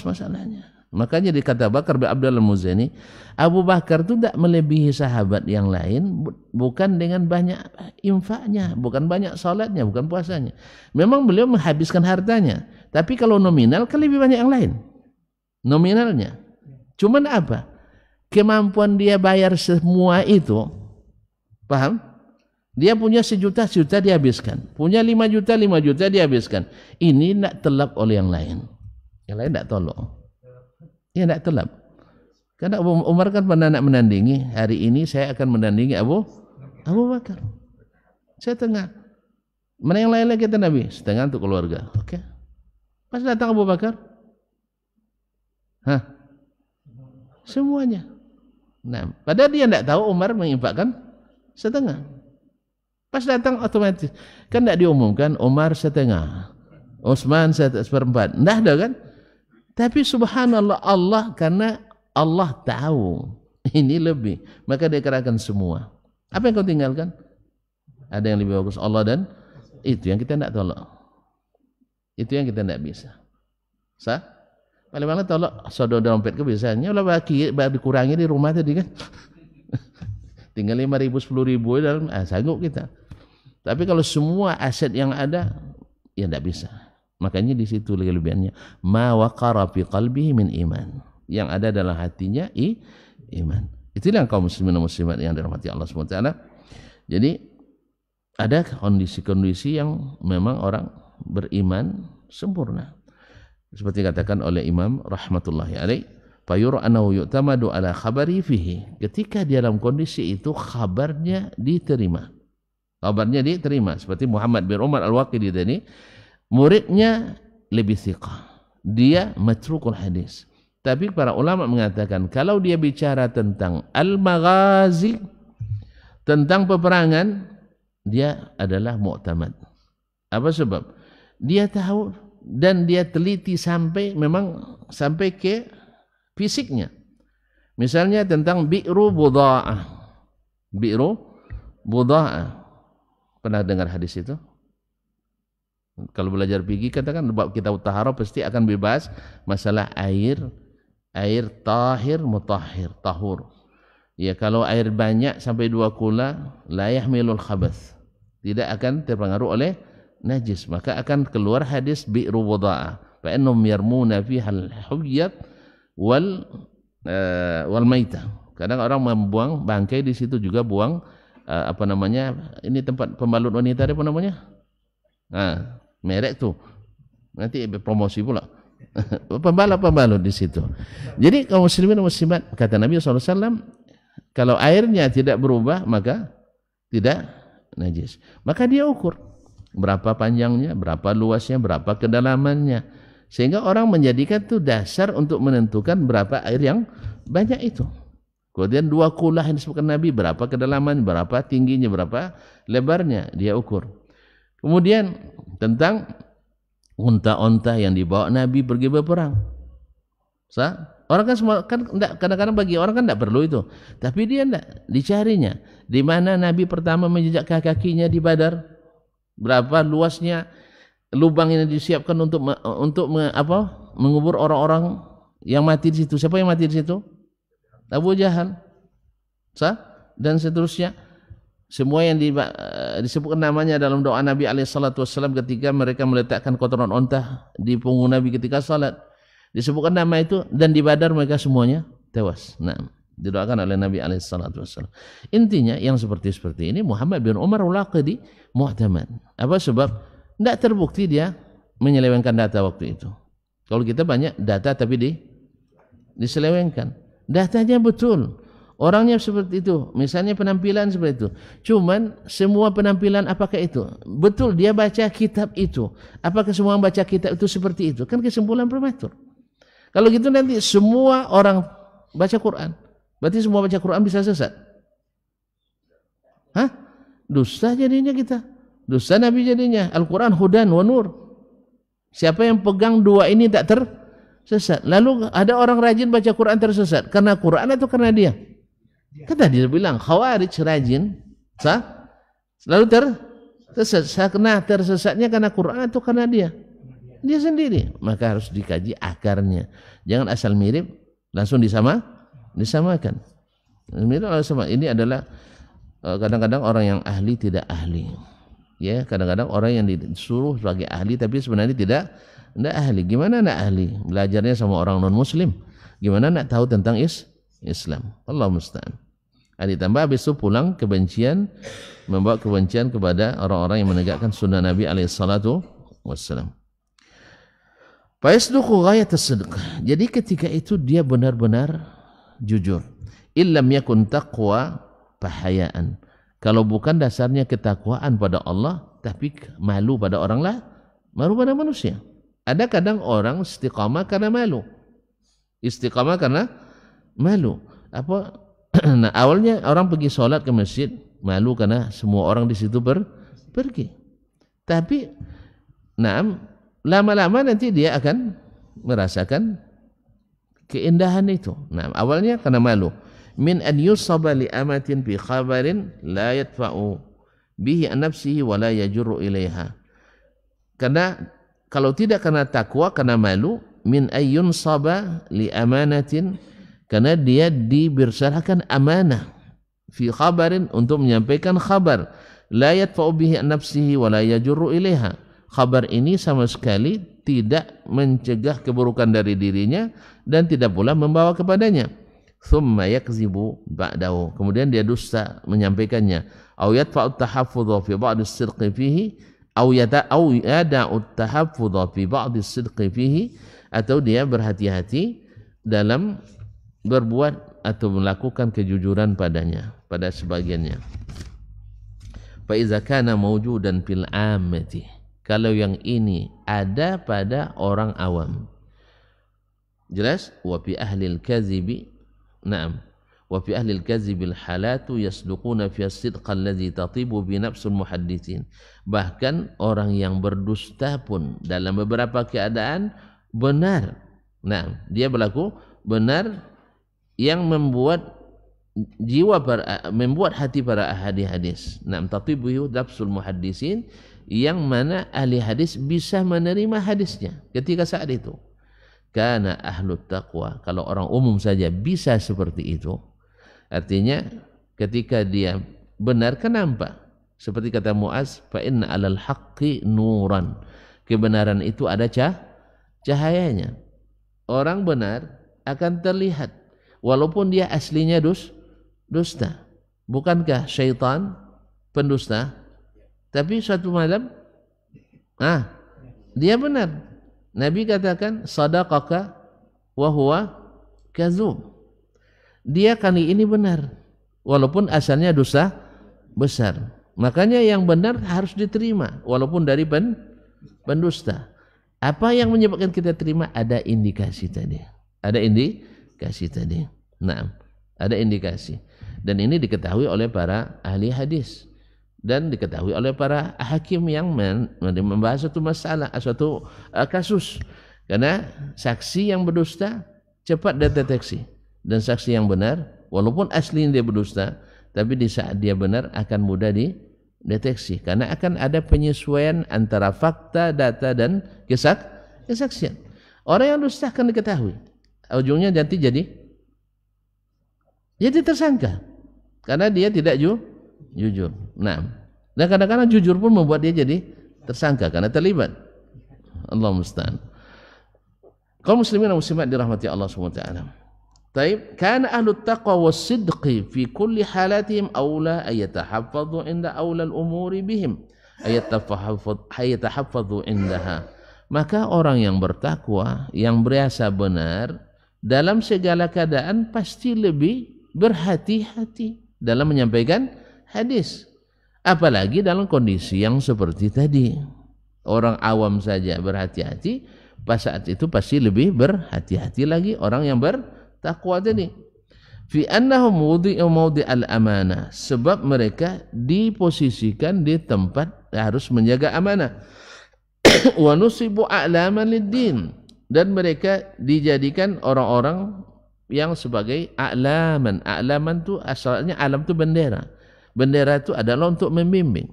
masalahnya. Makanya dikata Bakar bin Abdul Muzani, Abu Bakar itu tidak melebihi sahabat yang lain, bukan dengan banyak infaknya, bukan banyak salatnya, bukan puasanya. Memang beliau menghabiskan hartanya, tapi kalau nominal kan lebih banyak yang lain. Nominalnya. Cuman apa? Kemampuan dia bayar semua itu, paham? Dia punya 1 juta dihabiskan, punya 5 juta dihabiskan. Ini tidak telap oleh yang lain. Yang lain tidak tolong. Ya tidak telap. Karena Umar kan pernah nak menandingi, hari ini saya akan menandingi Abu Bakar. Saya tengah. Mana yang lain lagi kata Nabi? Setengah untuk keluarga. Oke. Pas datang Abu Bakar, semuanya. Nah, padahal dia tidak tahu Umar menginfakkan setengah. Pas datang otomatis, kan tidak diumumkan Umar setengah, Utsman 1/4, tidak ada kan? Tapi subhanallah, Allah, karena Allah tahu ini lebih, maka dia kerahkan semua. Apa yang kau tinggalkan? Ada yang lebih bagus Allah, dan itu yang kita tidak tolak. Itu yang kita tidak bisa. Sah? Paling mana tolak sodor dompet kebiasaannya, lah bagi dikurangi di rumah tadi kan. Tinggal 5.000, 10.000 dalam, sanggup kita. Tapi kalau semua aset yang ada, ya tidak bisa. Makanya di situ kelebihannya, ma waqara fi qalbihi min iman. Yang ada dalam hatinya iman. Itulah kaum muslimin dan muslimat yang dirahmati Allah SWT. Jadi ada kondisi-kondisi yang memang orang beriman sempurna. Seperti katakan oleh Imam rahmatullahi alaih, fayura annahu yu'tamadu ala khabari fihi. Ketika di dalam kondisi itu kabarnya diterima. Kabarnya diterima, seperti Muhammad bin Umar Al-Waqidi tadi, muridnya lebih thiqah, dia matrukul hadis. Tapi para ulama mengatakan kalau dia bicara tentang al-maghazi, tentang peperangan, dia adalah mu'tamad. Apa sebab? Dia tahu dan dia teliti sampai ke fisiknya. Misalnya tentang bi'ru budha'ah. Bi'ru budha'ah. Pernah dengar hadis itu? Kalau belajar fikih katakan bab kitab taharah pasti akan bebas masalah air tahir mutahhir tahur. Ya, kalau air banyak sampai 2 kula la yahmilul khabath, tidak akan terpengaruh oleh najis, maka akan keluar hadis bi'ru budha'ah, fa innahum yarmuna fiha al-huyyat wal maitah. Kadang orang membuang bangkai di situ juga buang ini tempat pembalut wanita, apa namanya? Nah, merek tuh. Nanti promosi pula. Pembalut di situ. Jadi kaum muslimin dan muslimat, kata Nabi SAW, kalau airnya tidak berubah maka tidak najis. Maka dia ukur berapa panjangnya, berapa luasnya, berapa kedalamannya, sehingga orang menjadikan itu dasar untuk menentukan berapa air yang banyak itu. Kemudian 2 kulah yang disebutkan Nabi, berapa kedalaman, berapa tingginya, berapa lebarnya, dia ukur. Kemudian tentang unta-unta yang dibawa Nabi pergi berperang. Orang kan semua kan kadang-kadang bagi orang kan tidak perlu itu, tapi dia tidak dicarinya. Di mana Nabi pertama menjejak kakinya di Badar, berapa luasnya lubang yang disiapkan untuk mengubur orang-orang yang mati di situ. Siapa yang mati di situ? Abu Jahal, dan seterusnya. Semua yang disebutkan namanya dalam doa Nabi SAW ketika mereka meletakkan kotoran unta di punggung Nabi ketika salat. Disebutkan nama itu, dan di Badar mereka semuanya tewas. Nah, didoakan oleh Nabi SAW. Intinya yang seperti ini Muhammad bin Umar Al-Waqidi mu'tamad. Apa sebab? Tidak terbukti dia menyelewengkan data waktu itu. Kalau kita banyak data tapi diselewengkan. Datanya betul. Orangnya seperti itu, misalnya penampilan seperti itu. Cuman semua penampilan apakah itu? Betul dia baca kitab itu. Apakah semua yang baca kitab itu seperti itu? Kan kesimpulan prematur. Kalau gitu nanti semua orang baca Quran. Berarti semua baca Quran bisa sesat. Hah? Dusta jadinya kita. Dusta Nabi jadinya. Al-Quran hudan wa nur. Siapa yang pegang 2 ini tak tersesat. Lalu ada orang rajin baca Quran tersesat. Karena Quran atau karena dia? Kan tadi dia bilang Khawarij rajin, lalu tersesat. Karena tersesatnya karena Quran atau karena dia? Dia sendiri. Maka harus dikaji akarnya. Jangan asal mirip langsung disamakan. Ini adalah kadang-kadang orang yang ahli tidak ahli. Ya, kadang-kadang orang yang disuruh sebagai ahli tapi sebenarnya tidak ahli. Gimana nak ahli? Belajarnya sama orang non muslim. Gimana nak tahu tentang Islam? Allah musta'an. Ditambah habis itu pulang membawa kebencian kepada orang-orang yang menegakkan sunnah Nabi alaihissalatu wassalam. Fayasduqu ghayat as-sidq. Jadi ketika itu dia benar-benar jujur. Illam yakun taqwa fahayaan. Kalau bukan dasarnya ketakwaan pada Allah, tapi malu pada orang lain, malu pada manusia. Ada kadang orang istiqamah karena malu. Istiqamah karena malu. Nah, awalnya orang pergi sholat ke masjid malu karena semua orang di situ pergi. Tapi lama-lama nanti dia akan merasakan keindahan itu. Nah, awalnya karena malu. Min an yusaba li amatin fi khabarin la yadfa'u bihi an nafsihi wa la yajurru ilaiha. Karena kalau tidak karena takwa, karena malu, min ayyun saba li amanatin, karena dia dibersyaratkan amanah fi khabarin, untuk menyampaikan khabar, la yadfa'u bihi an nafsihi wa la yajurru ilaiha. Khabar ini sama sekali tidak mencegah keburukan dari dirinya dan tidak pula membawa kepadanya. Thumma yakzibu ba'dahu, kemudian dia dusta menyampaikannya. Aw yadfa'u at-tahaffudha fi ba'd as-sidqi fihi aw yada'u at-tahaffudha fi ba'd as-sidqi fihi, atau dia berhati-hati dalam berbuat atau melakukan kejujuran padanya, pada sebagiannya. Fa iza kana mawjudan fil ammati, kalau yang ini ada pada orang awam, jelas. Wa fi ahlil kadzibi, na'am, wa fi ahlil kadzibil halatu yasduquna fi as-sidqa allazi tatibu bi nafsul muhadditsin. Bahkan orang yang berdusta pun dalam beberapa keadaan benar. Nah, dia berlaku benar yang membuat membuat hati para ahli hadis. Nah, tatibu nafsul muhadditsin, yang mana ahli hadis bisa menerima hadisnya ketika saat itu. Karena ahlut taqwa, kalau orang umum saja bisa seperti itu, artinya ketika dia benar kan nampak. Seperti kata Muaz, fa inna 'alal haqqi nuran, kebenaran itu ada cahayanya. Orang benar akan terlihat walaupun dia aslinya dusta. Bukankah syaitan pendusta? Tapi suatu malam dia benar. Nabi katakan sadaqaka wa huwa kadzub. Dia kali ini benar walaupun asalnya dosa besar. Makanya yang benar harus diterima walaupun dari pendusta. Apa yang menyebabkan kita terima? Ada indikasi tadi. Ada indikasi tadi. Nah, ada indikasi. Dan ini diketahui oleh para ahli hadis dan diketahui oleh para hakim yang membahas suatu masalah, suatu kasus. Karena saksi yang berdusta cepat dideteksi, dan saksi yang benar walaupun asli dia berdusta, tapi di saat dia benar akan mudah dideteksi, karena akan ada penyesuaian antara fakta, data dan kesaksian. Orang yang dusta akan diketahui, ujungnya nanti jadi tersangka karena dia tidak jujur. Nah, dan kadang-kadang jujur pun membuat dia jadi tersangka karena terlibat. Allah musta'an. Kaum muslimin dan muslimat dirahmati Allah SWT. Taib, kana ahlut taqwa was-sidqi fi kulli halatihim aula ayatahaffadhu inda aula al-umuri bihim ayatahaffadhu indaha. Maka orang yang bertakwa, yang berasa benar dalam segala keadaan pasti lebih berhati-hati dalam menyampaikan hadis. Apalagi dalam kondisi yang seperti tadi. Orang awam saja berhati-hati, pas saat itu pasti lebih berhati-hati lagi orang yang bertakwa tadi. Fi annahum mawdi'al amanah, sebab mereka diposisikan di tempat harus menjaga amanah. Wa nusibu a'laman lid-din, dan mereka dijadikan orang-orang yang sebagai a'laman. A'laman itu asalnya alam itu bendera. Bendera itu adalah untuk membimbing.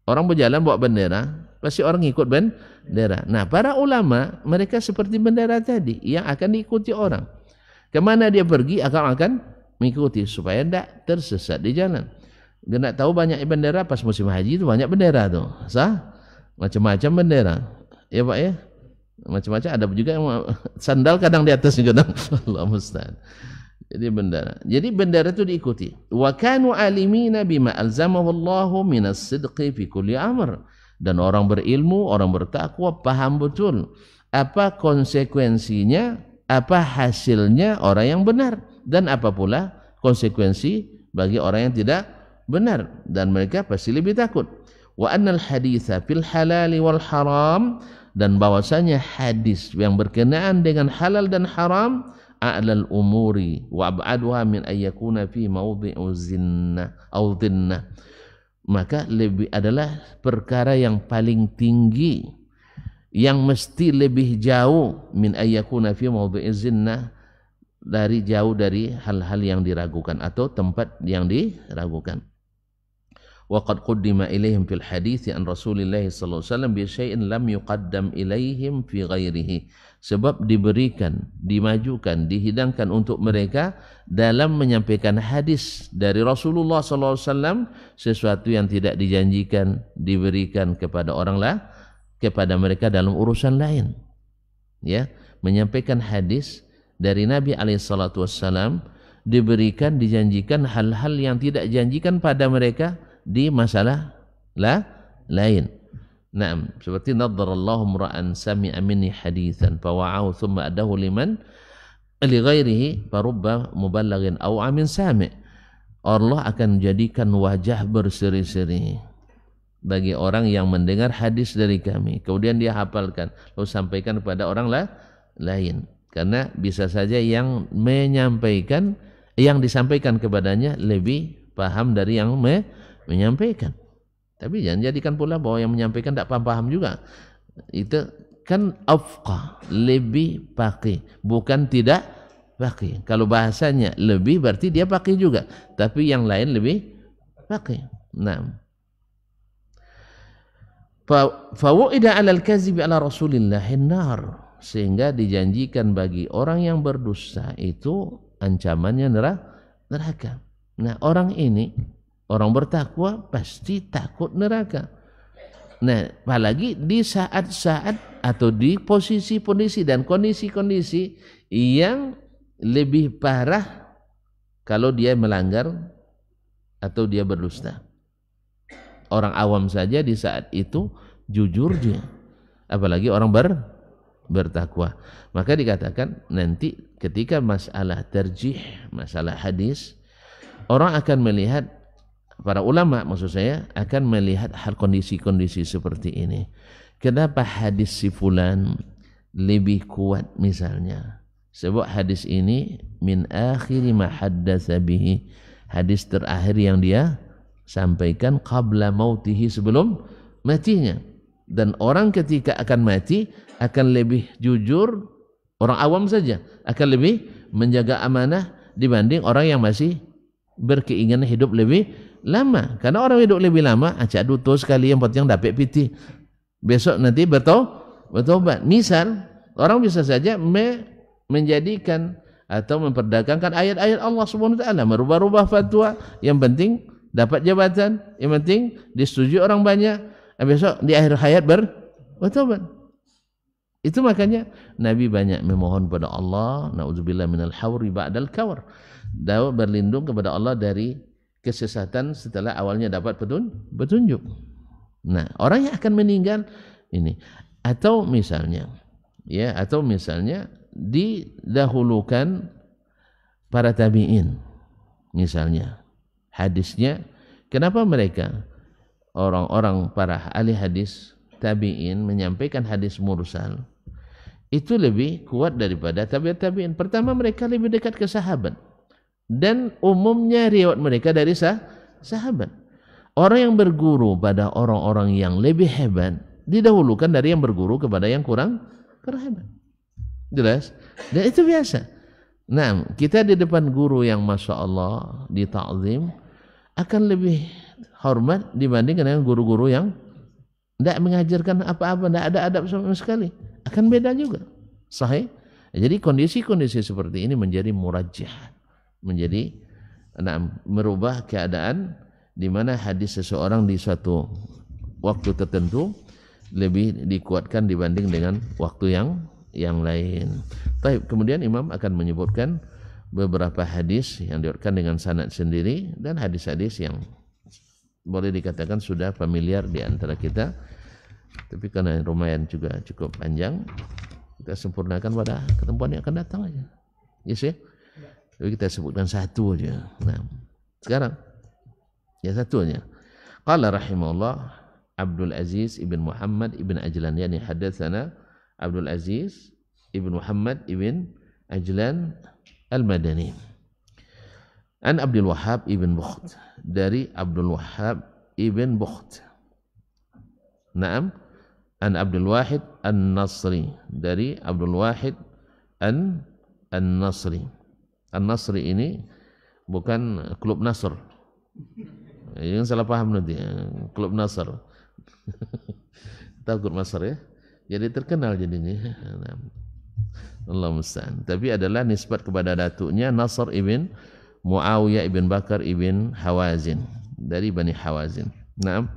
Orang berjalan bawa bendera, pasti orang ikut bendera. Nah, para ulama mereka seperti bendera tadi yang akan diikuti orang. Kemana dia pergi akan mengikuti supaya tidak tersesat di jalan. Dia nak tahu banyak bendera pas musim haji itu banyak bendera tuh, sah? Macam-macam bendera, ya Pak ya. Macam-macam, ada juga yang sandal kadang di atas kadang. Allah musta'an. Jadi bendera itu diikuti. Wa kanu alimina bima alzamahu Allahu minas sidqi fi kulli amr. Dan orang berilmu, orang bertakwa paham betul apa konsekuensinya, apa hasilnya orang yang benar, dan apa pula konsekuensi bagi orang yang tidak benar, dan mereka pasti lebih takut. Wa annal haditha fil halali wal haram, dan bahwasanya hadis yang berkenaan dengan halal dan haram a'lal umuri wa ab'aduha min ayyakuna fi mawdi'u zinna aw dhinna, maka lebih adalah perkara yang paling tinggi, yang mesti lebih jauh min ayyakuna fi mawdi'i zinna, dari jauh dari hal-hal yang diragukan atau tempat yang diragukan. Wa qad quddima ilaihim fil hadits an Rasulillah sallallahu alaihi wasallam bi syai'in lam yuqaddam ilaihim fi ghairihi, sebab diberikan, dimajukan, dihidangkan untuk mereka dalam menyampaikan hadis dari Rasulullah sallallahu alaihi wasallam sesuatu yang tidak dijanjikan diberikan kepada orang lain, kepada mereka dalam urusan lain. Ya, menyampaikan hadis dari Nabi alaihi salatu wasallam diberikan, dijanjikan hal-hal yang tidak dijanjikan pada mereka di masalah lain. Naam, seperti nadharallahu ra'an sami'a minni haditsan fawa'ahu thumma adahu liman li ghairihi farubba muballighin aw amin sami'. Allah akan menjadikan wajah berseri-seri bagi orang yang mendengar hadis dari kami, kemudian dia hafalkan lalu sampaikan kepada orang lain, karena bisa saja yang menyampaikan, yang disampaikan kepadanya lebih paham dari yang menyampaikan. Tapi jangan jadikan pula bahwa yang menyampaikan tak paham juga. Itu kan afqah, lebih pakai, bukan tidak pakai. Kalau bahasanya lebih berarti dia pakai juga, tapi yang lain lebih pakai. Nah, fawu'ida 'alal kadzibi 'ala Rasulillahin nar, sehingga dijanjikan bagi orang yang berdusta itu ancamannya neraka. Nah, orang ini, orang bertakwa pasti takut neraka. Nah, apalagi di saat-saat atau di posisi-posisi dan kondisi-kondisi yang lebih parah kalau dia melanggar atau dia berdusta. Orang awam saja di saat itu jujur dia, apalagi orang bertakwa. Maka dikatakan nanti ketika masalah tarjih, masalah hadis, orang akan melihat, para ulama maksud saya akan melihat hal kondisi-kondisi seperti ini. Kenapa hadis si fulan lebih kuat misalnya, Sebab hadis ini min akhiri ma haddatsa bihi, hadis terakhir yang dia sampaikan qabla mautihi, sebelum matinya. Dan orang ketika akan mati akan lebih jujur, orang awam saja akan lebih menjaga amanah dibanding orang yang masih berkeinginan hidup lebih lama. Karena orang hidup lebih lama, acak duto sekali yang penting dapat piti, besok nanti bertobat. Misal orang bisa saja menjadikan atau memperdagangkan ayat-ayat Allah Subhanahu wa taala, merubah-rubah fatwa, yang penting dapat jabatan, yang penting disetujui orang banyak, besok di akhir hayat bertobat. Itu makanya Nabi banyak memohon kepada Allah, na'udzubillah minal hawri ba'dal kawar, berlindung kepada Allah dari kesesatan setelah awalnya dapat petunjuk. Nah, orang yang akan meninggal ini, atau misalnya didahulukan para tabi'in, misalnya hadisnya, kenapa mereka orang-orang para ahli hadis tabi'in menyampaikan hadis mursal itu lebih kuat daripada tabi'in. Pertama, mereka lebih dekat ke sahabat, dan umumnya riwayat mereka dari sahabat. Orang yang berguru pada orang-orang yang lebih hebat didahulukan dari yang berguru kepada yang kurang hebat. Jelas? Dan itu biasa. Nah, kita di depan guru yang Masya Allah dita'zim akan lebih hormat dibanding dengan guru-guru yang tidak mengajarkan apa-apa, tidak ada adab sama sekali. Akan beda juga. Sahih? Jadi kondisi-kondisi seperti ini menjadi murajjah, menjadi merubah keadaan di mana hadis seseorang di suatu waktu tertentu lebih dikuatkan dibanding dengan waktu yang lain. Baik, kemudian Imam akan menyebutkan beberapa hadis yang diriwayatkan dengan sanad sendiri dan hadis-hadis yang boleh dikatakan sudah familiar di antara kita. Tapi karena lumayan juga cukup panjang, kita sempurnakan pada ketemuan yang akan datang aja. Yes ya? Jadi kita sebutkan satu aja. Nah, sekarang ya satunya. Qala rahimahullah Abdul Aziz ibn Muhammad ibn Ajlan, yani hadatsana Abdul Aziz ibn Muhammad ibn Ajlan al-Madani. An Abdul Wahhab ibn Bukht, dari Abdul Wahhab ibn Bukht. Naam. An Abdul Wahid An-Nasri, dari Abdul Wahid An-Nasri. An-Nasri ini bukan klub Nasr. Jangan salah paham nanti. Klub Nasr. Tahu klub Nasr ya? Jadi terkenal jadinya. Allah musta'an. Tapi adalah nisbat kepada datuknya Nasr ibn Muawiyah ibn Bakar ibn Hawazin, dari Bani Hawazin. Naam.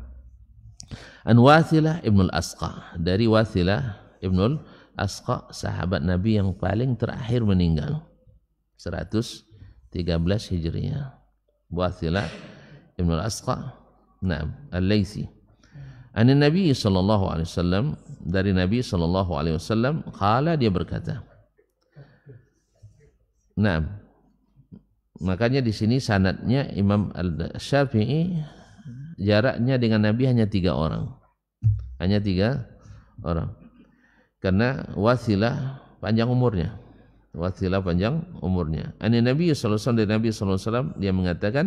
An Wathilah ibn al-Asqa, dari Wathilah ibn al-Asqa, sahabat Nabi yang paling terakhir meninggal 113 Hijriah. Wathilah ibn al-Asqa, naam, al-Laythi. An Nabi sallallahu alaihi wasallam, dari Nabi sallallahu alaihi wasallam, qala, dia berkata. Naam. Makanya di sini sanadnya Imam Al-Syafi'i jaraknya dengan Nabi hanya 3 orang. Hanya 3 orang. Karena Wathilah panjang umurnya. Wathilah panjang umurnya. Ani Nabi sallallahu alaihi wasallam, dari Nabi sallallahu alaihi wasallam, dia mengatakan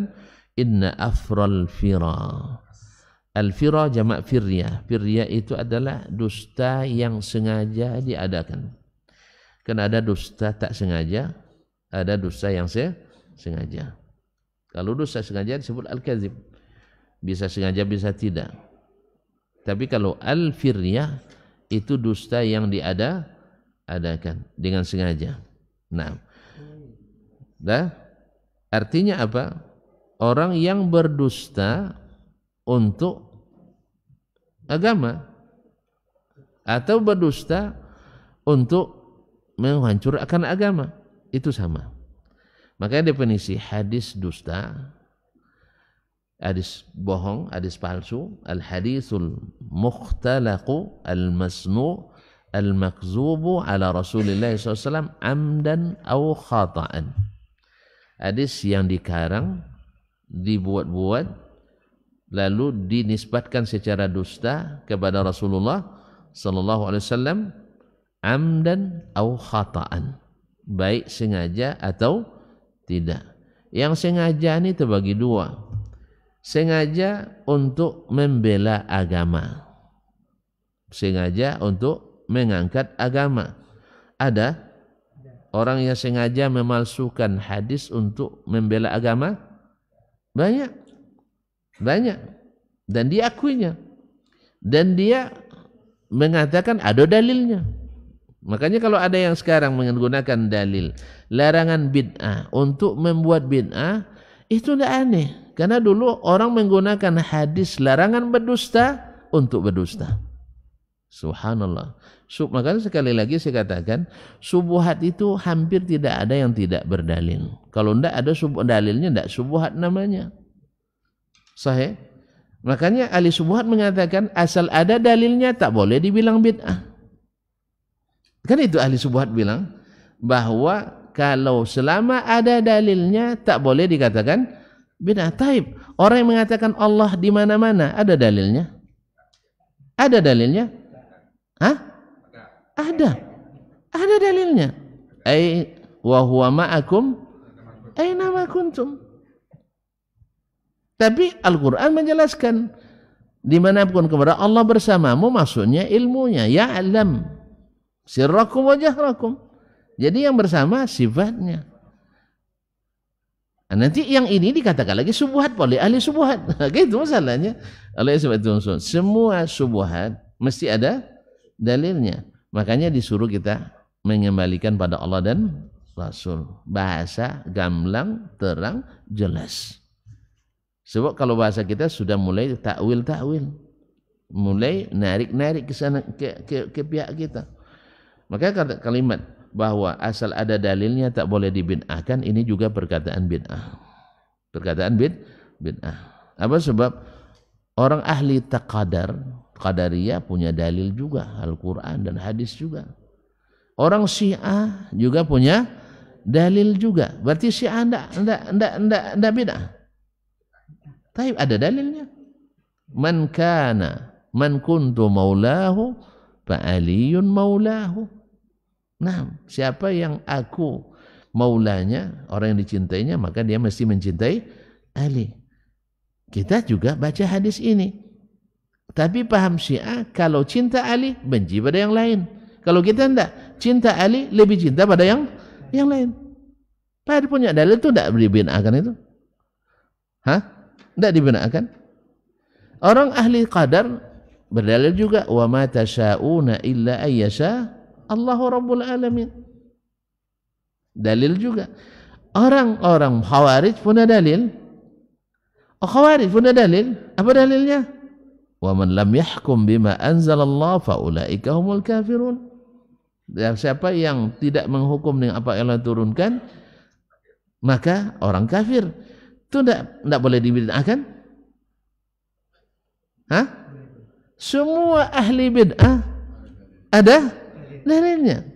inna afral fira. Al-fira jamak firya. Firya itu adalah dusta yang sengaja diadakan. Karena ada dusta tak sengaja, ada dusta yang sengaja. Kalau dusta sengaja disebut al-kadzib. Bisa sengaja, bisa tidak. Tapi kalau al-firyah itu dusta yang diadakan dengan sengaja. Nah, artinya apa? Orang yang berdusta untuk agama atau berdusta untuk menghancurkan agama, itu sama. Makanya definisi hadis dusta, hadis bohong, hadis palsu, al-hadisul mukhtalaqu al-masnu' al-makzubu ala Rasulillah SAW amdan au khata'an. Hadis yang dikarang, dibuat-buat, lalu dinisbatkan secara dusta kepada Rasulullah sallallahu alaihi wasallam amdan au khata'an. baik sengaja atau tidak. Yang sengaja ini terbagi dua. Sengaja untuk membela agama, sengaja untuk mengangkat agama. Ada orang yang sengaja memalsukan hadis untuk membela agama, banyak, dan dia akuinya, dan dia mengatakan ada dalilnya. Makanya kalau ada yang sekarang menggunakan dalil larangan bid'ah untuk membuat bid'ah, itu tidak aneh. Karena dulu orang menggunakan hadis larangan berdusta untuk berdusta. Subhanallah. Makanya sekali lagi saya katakan, subuhat itu hampir tidak ada yang tidak berdalil. Kalau tidak ada dalilnya, tidak subuhat namanya. Sahih. Makanya ahli subuhat mengatakan asal ada dalilnya tak boleh dibilang bid'ah. Kan itu ahli subuhat bilang bahwa kalau selama ada dalilnya tak boleh dikatakan bid'ah. Taib. Orang yang mengatakan Allah di mana-mana, ada dalilnya? Ada dalilnya? Hah? Ada. Ada dalilnya. Ai wa huwa ma'akum aina ma kuntum. Tapi Al-Qur'an menjelaskan dimanapun kepada Allah bersamamu, maksudnya ilmunya, ya'lam sirrakum wa jahrakum. Jadi yang bersama sifatnya. Nah, nanti yang ini dikatakan lagi subuhat oleh ahli subuhat. Gitu masalahnya. Oleh sebab itu semua subuhat mesti ada dalilnya. Makanya disuruh kita mengembalikan pada Allah dan Rasul. Bahasa gamblang, terang, jelas. Sebab kalau bahasa kita sudah mulai takwil-takwil, mulai narik-narik ke sana ke pihak kita. Maka kalimat bahwa asal ada dalilnya tak boleh dibid'ahkan, ini juga perkataan bid'ah. Perkataan bid'ah. Apa sebab? Orang ahli Qadariyah punya dalil juga, Al-Quran dan hadis juga. Orang Syiah juga punya dalil juga. Berarti Syiah enggak bid'ah. Tapi ada dalilnya. Man kuntu maulahu fa aliyun maulahu. Nah, siapa yang aku maulanya, orang yang dicintainya, maka dia mesti mencintai Ali. Kita juga baca hadis ini. Tapi paham Syiah, kalau cinta Ali, benci pada yang lain. Kalau kita enggak, cinta Ali, lebih cinta pada yang lain. Padahal punya dalil itu enggak dibina'kan itu. Hah? Enggak dibina'kan. Orang ahli qadar berdalil juga, wa ma tasyauna illa ayyasha Allahu Rabbul Alamin. Dalil juga. Orang-orang Khawarij punya dalil. Khawarij punya dalil. Apa dalilnya? Wa man lam yahkum bima anzalallah fa ulaika humul kafirun. Dan siapa yang tidak menghukum dengan apa yang Allah turunkan, maka orang kafir. Itu tidak boleh dibid'ahkan. Hah? Semua ahli bid'ah ada dalilnya.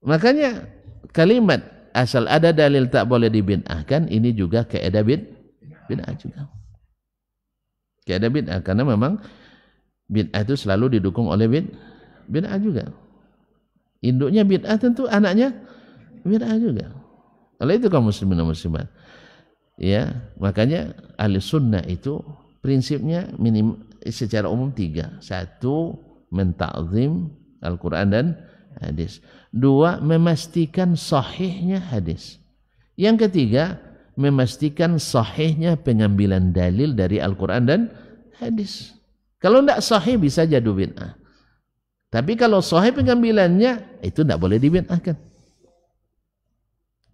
Makanya kalimat asal ada dalil tak boleh dibid'ahkan, ini juga kaidah bid'ah juga. Kaidah bid'ah, karena memang bid'ah itu selalu didukung oleh bid'ah juga. Induknya bid'ah tentu anaknya bid'ah juga. Oleh itu kaum muslimin dan muslimat, ya, makanya ahli sunnah itu prinsipnya secara umum 3. 1, menta'zim Al-Quran dan hadis. 2, memastikan sahihnya hadis. Yang ketiga, memastikan sahihnya pengambilan dalil dari Al-Quran dan hadis. Kalau tidak sahih bisa jadi bid'ah. Tapi kalau sahih pengambilannya, itu tidak boleh dibid'ahkan.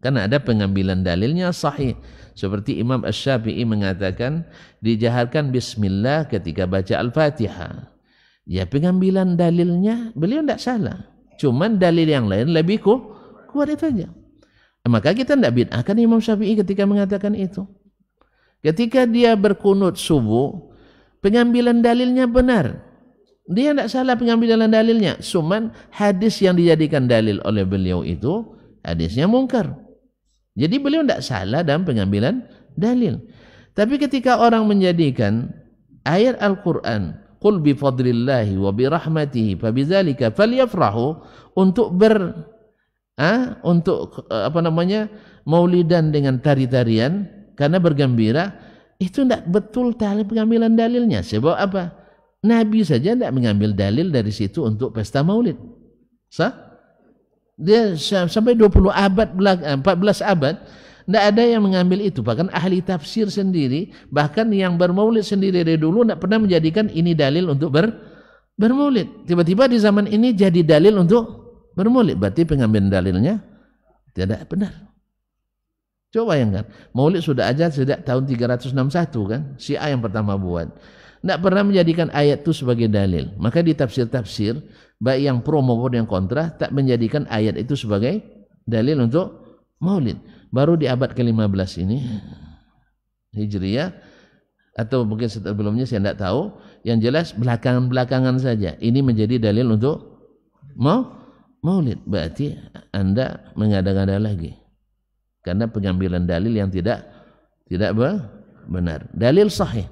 Karena ada pengambilan dalilnya sahih. Seperti Imam Asy-Syafi'i mengatakan, dijaharkan bismillah ketika baca Al-Fatihah. Ya, pengambilan dalilnya beliau tidak salah. Cuman dalil yang lain lebih kuat itu saja. Maka kita tidak bid'ahkan Imam Syafi'i ketika mengatakan itu. Ketika dia berkunut subuh, pengambilan dalilnya benar. Dia tidak salah pengambilan dalilnya. Cuman hadis yang dijadikan dalil oleh beliau itu hadisnya mungkar. Jadi beliau tidak salah dalam pengambilan dalil. Tapi ketika orang menjadikan ayat Al-Quran, qul bi fadlillahi wa bi rahmatihi fa bidzalika falyafrahu, untuk untuk maulidan dengan tari-tarian karena bergembira, itu tidak betul pengambilan dalilnya. Sebab apa? Nabi saja tidak mengambil dalil dari situ untuk pesta maulid. Dia sampai 20 abad, 14 abad tidak ada yang mengambil itu. Bahkan ahli tafsir sendiri, bahkan yang bermaulid sendiri dari dulu tidak pernah menjadikan ini dalil untuk bermaulid. Tiba-tiba di zaman ini jadi dalil untuk bermaulid. Berarti pengambilan dalilnya tidak benar. Coba bayangkan, maulid sudah aja sejak tahun 361 kan, Syiah yang pertama buat. Tidak pernah menjadikan ayat itu sebagai dalil. Maka di tafsir-tafsir, baik yang pro maupun yang kontra, tak menjadikan ayat itu sebagai dalil untuk maulid. Baru di abad ke-15 ini, Hijriyah, atau mungkin sebelumnya saya tidak tahu, yang jelas belakangan-belakangan saja, ini menjadi dalil untuk maulid. Berarti Anda mengada-ngada lagi. Karena pengambilan dalil yang tidak benar. Dalil sahih.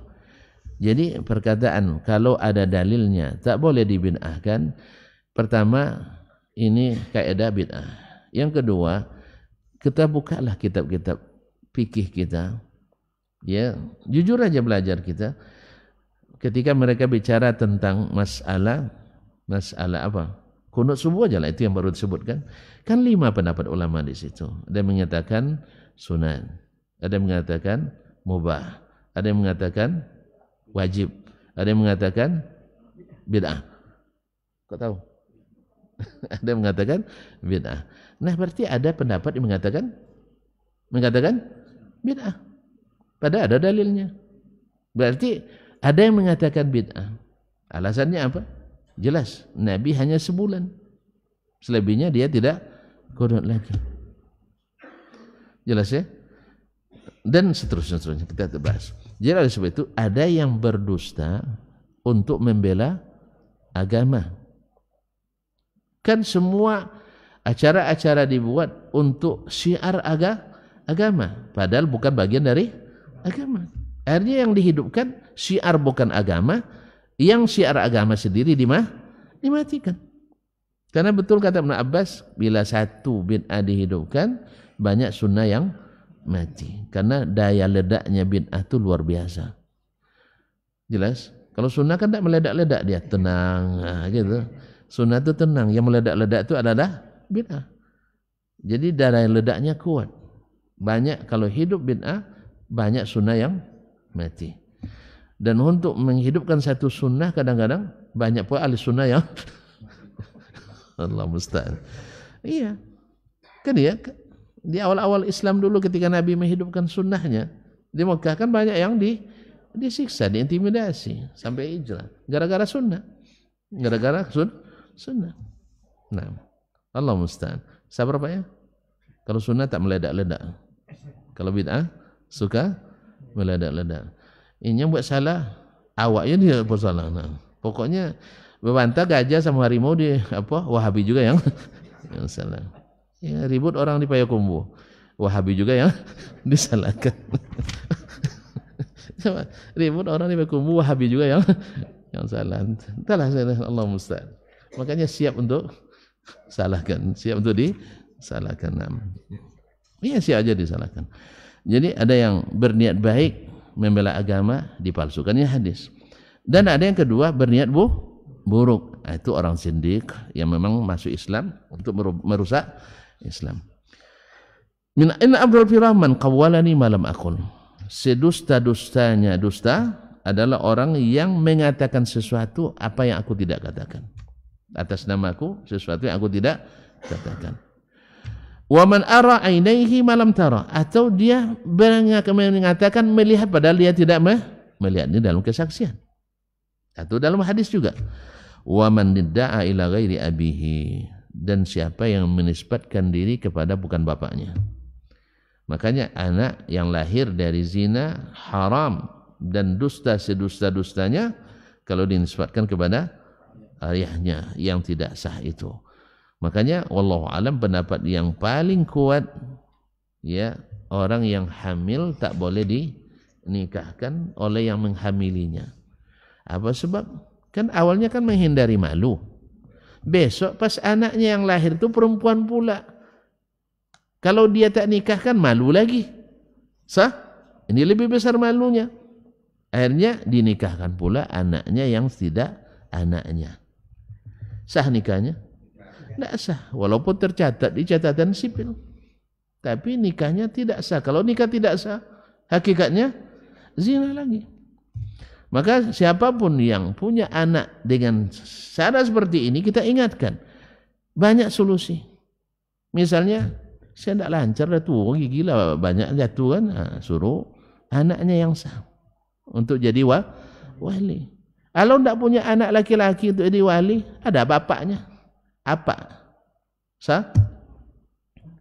Jadi perkataan kalau ada dalilnya tak boleh dibid'ahkan. Pertama, ini kaidah bid'ah. Yang kedua, kita bukalah kitab-kitab fikih kita. Ya, jujur aja belajar kita. Ketika mereka bicara tentang masalah apa? Kunut subuh aja lah, itu yang baru disebutkan. Kan 5 pendapat ulama di situ. Ada yang mengatakan sunat, ada yang mengatakan mubah, ada yang mengatakan wajib, ada yang mengatakan bid'ah. Kok tahu? Ada yang mengatakan bid'ah. Nah, berarti ada pendapat yang mengatakan bid'ah. Padahal ada dalilnya. Berarti ada yang mengatakan bid'ah. Alasannya apa? Jelas, Nabi hanya sebulan. Selebihnya dia tidak qunut lagi. Jelas ya? Dan seterusnya kita bahas. Jadi oleh sebab itu ada yang berdusta untuk membela agama. Kan semua acara-acara dibuat untuk syiar agama, padahal bukan bagian dari agama. Akhirnya yang dihidupkan syiar bukan agama, yang syiar agama sendiri dimatikan. Karena betul kata Ibn Abbas, bila satu bid'ah dihidupkan, banyak sunnah yang mati. Karena daya ledaknya bid'ah itu luar biasa. Jelas? Kalau sunnah kan tidak meledak-ledak, dia tenang, gitu. Sunnah itu tenang, yang meledak-ledak itu adalah bid'ah. Jadi daya ledaknya kuat. Banyak kalau hidup bid'ah, banyak sunnah yang mati. Dan untuk menghidupkan satu sunnah kadang-kadang banyak pula ahli sunnah yang Allah musta'an. Iya. Kan ya, di awal-awal Islam dulu ketika Nabi menghidupkan sunnahnya, di Mekah kan banyak yang disiksa, diintimidasi sampai hijrah. Gara-gara sunnah. Gara-gara sunnah. Nah, Allah musta'an. Sabar Pak ya? Kalau sunnah tak meledak-ledak. Kalau bid'ah suka meledak-ledak. Ini yang buat salah, awaknya dia buat salah. Nah, pokoknya berbantah gajah sama harimau di Wahabi juga yang salah. Ya, ribut orang di Payakumbuh, Wahabi juga yang disalahkan. Ribut orang di Payakumbuh, Wahabi juga yang salah. Entahlah, Allah musta'an. Makanya siap untuk salahkan, siap untuk disalahkan. Iya, siap aja disalahkan. Jadi ada yang berniat baik membela agama, dipalsukannya hadis. Dan ada yang kedua berniat buruk. Nah, itu orang sindik yang memang masuk Islam untuk merusak Islam. Min inna abdul firman qawwalani malam akul. Sedusta-dustanya dusta adalah orang yang mengatakan sesuatu apa yang aku tidak katakan. Atas namaku sesuatu yang aku tidak katakan. Wa man ara ainaihi malam tara, atau dia mengatakan melihat padahal dia tidak melihat. Ini dalam kesaksian atau dalam hadis juga. Wa man idda'a ila ghairi abihi, dan siapa yang menisbatkan diri kepada bukan bapaknya. Makanya anak yang lahir dari zina haram, dan dusta sedusta-dustanya kalau dinisbatkan kepada ayahnya yang tidak sah itu. Makanya wallahu alam pendapat yang paling kuat, ya, orang yang hamil tak boleh dinikahkan oleh yang menghamilinya. Apa sebab? Kan awalnya kan menghindari malu. Besok pas anaknya yang lahir itu perempuan pula, Kalau dia tak nikahkan, malu lagi. Sah? Ini lebih besar malunya. Akhirnya dinikahkan pula anaknya yang tidak anaknya. Sah nikahnya? Tidak sah. Walaupun tercatat di catatan sipil. Tapi nikahnya tidak sah. Kalau nikah tidak sah, hakikatnya zina lagi. Maka siapapun yang punya anak dengan cara seperti ini, kita ingatkan. Banyak solusi. Misalnya, saya tidak lancar dah tu, gigi lah banyak jatuh kan, suruh anaknya yang sah untuk jadi wali. Kalau tidak punya anak laki-laki untuk jadi wali, ada bapaknya. Apa? Sah?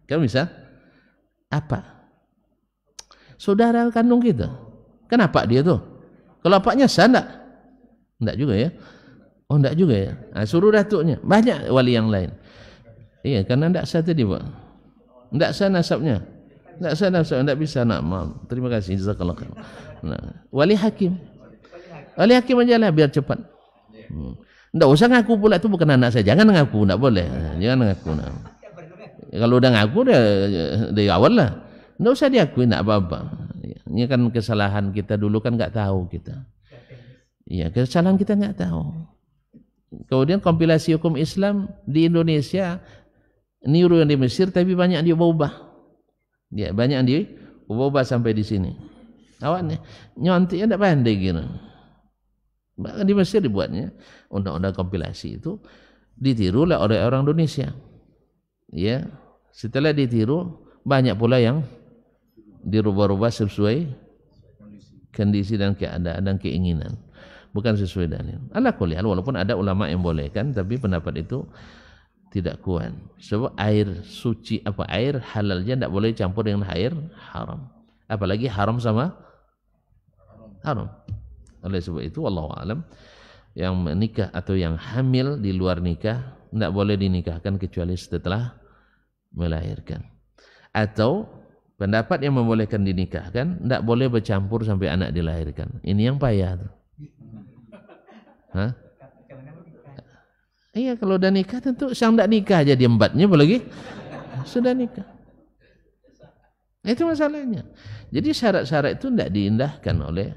Kan bisa? Apa? Saudara kandung kita. Kenapa dia tu? Kalau bapaknya sah tak? Tidak juga ya. Oh tidak juga ya. Suruh datuknya. Banyak wali yang lain. Iya, karena tidak sah tadi Pak. Tidak sah nasabnya. Tidak sah nasabnya. Tidak bisa nak. Maaf. Terima kasih. Jazakallah khair. Nah, wali hakim. Wali hakim aja lah biar cepat. Tidak usah ngaku pula itu bukan anak saya. Jangan ngaku. Tidak boleh. Jangan ngaku. Nah. Kalau udah ngaku dari awal lah. Tidak usah diakui. Tidak apa-apa. Ini kan kesalahan kita dulu kan nggak tahu kita. Iya, kesalahan kita nggak tahu. Kemudian kompilasi hukum Islam di Indonesia niru yang di Mesir, tapi banyak yang diubah-ubah. Ya, banyak yang diubah-ubah sampai di sini. Awak nyontiknya tidak pandai gitu. Bahkan di Mesir dibuatnya undang-undang kompilasi itu ditiru oleh orang Indonesia. Ya, setelah ditiru banyak pula yang dirubah-rubah sesuai kondisi dan keadaan dan keinginan, bukan sesuai dalil. Ala kulli hal, walaupun ada ulama yang bolehkan, tapi pendapat itu tidak kuat. Sebab air suci air halalnya tidak boleh campur dengan air haram. Apalagi haram sama haram. Oleh sebab itu wallahu alam, yang menikah atau yang hamil di luar nikah tidak boleh dinikahkan kecuali setelah melahirkan. Atau pendapat yang membolehkan dinikahkan, tidak boleh bercampur sampai anak dilahirkan. Ini yang payah tuh. Hah? Iya, kalau udah nikah tentu yang tidak nikah aja diembatnya, apalagi sudah nikah. Itu masalahnya. Jadi syarat-syarat itu tidak diindahkan oleh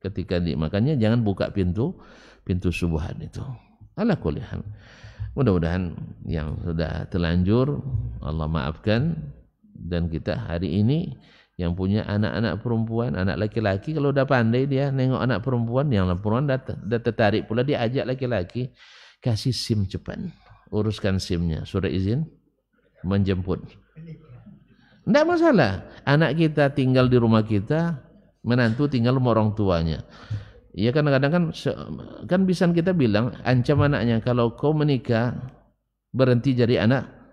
ketika makanya jangan buka pintu subuhan itu. Ala kulli hal. Mudah-mudahan yang sudah terlanjur Allah maafkan. Dan kita hari ini yang punya anak-anak perempuan, anak laki-laki, kalau udah pandai dia nengok anak perempuan, yang perempuan dah tertarik pula, dia ajak laki-laki, kasih SIM cepat, uruskan SIM-nya, surat izin menjemput. Tidak masalah, anak kita tinggal di rumah kita, menantu tinggal sama orang tuanya. Ya kadang-kadang kan bisa kita bilang, ancam anaknya, kalau kau menikah berhenti jadi anak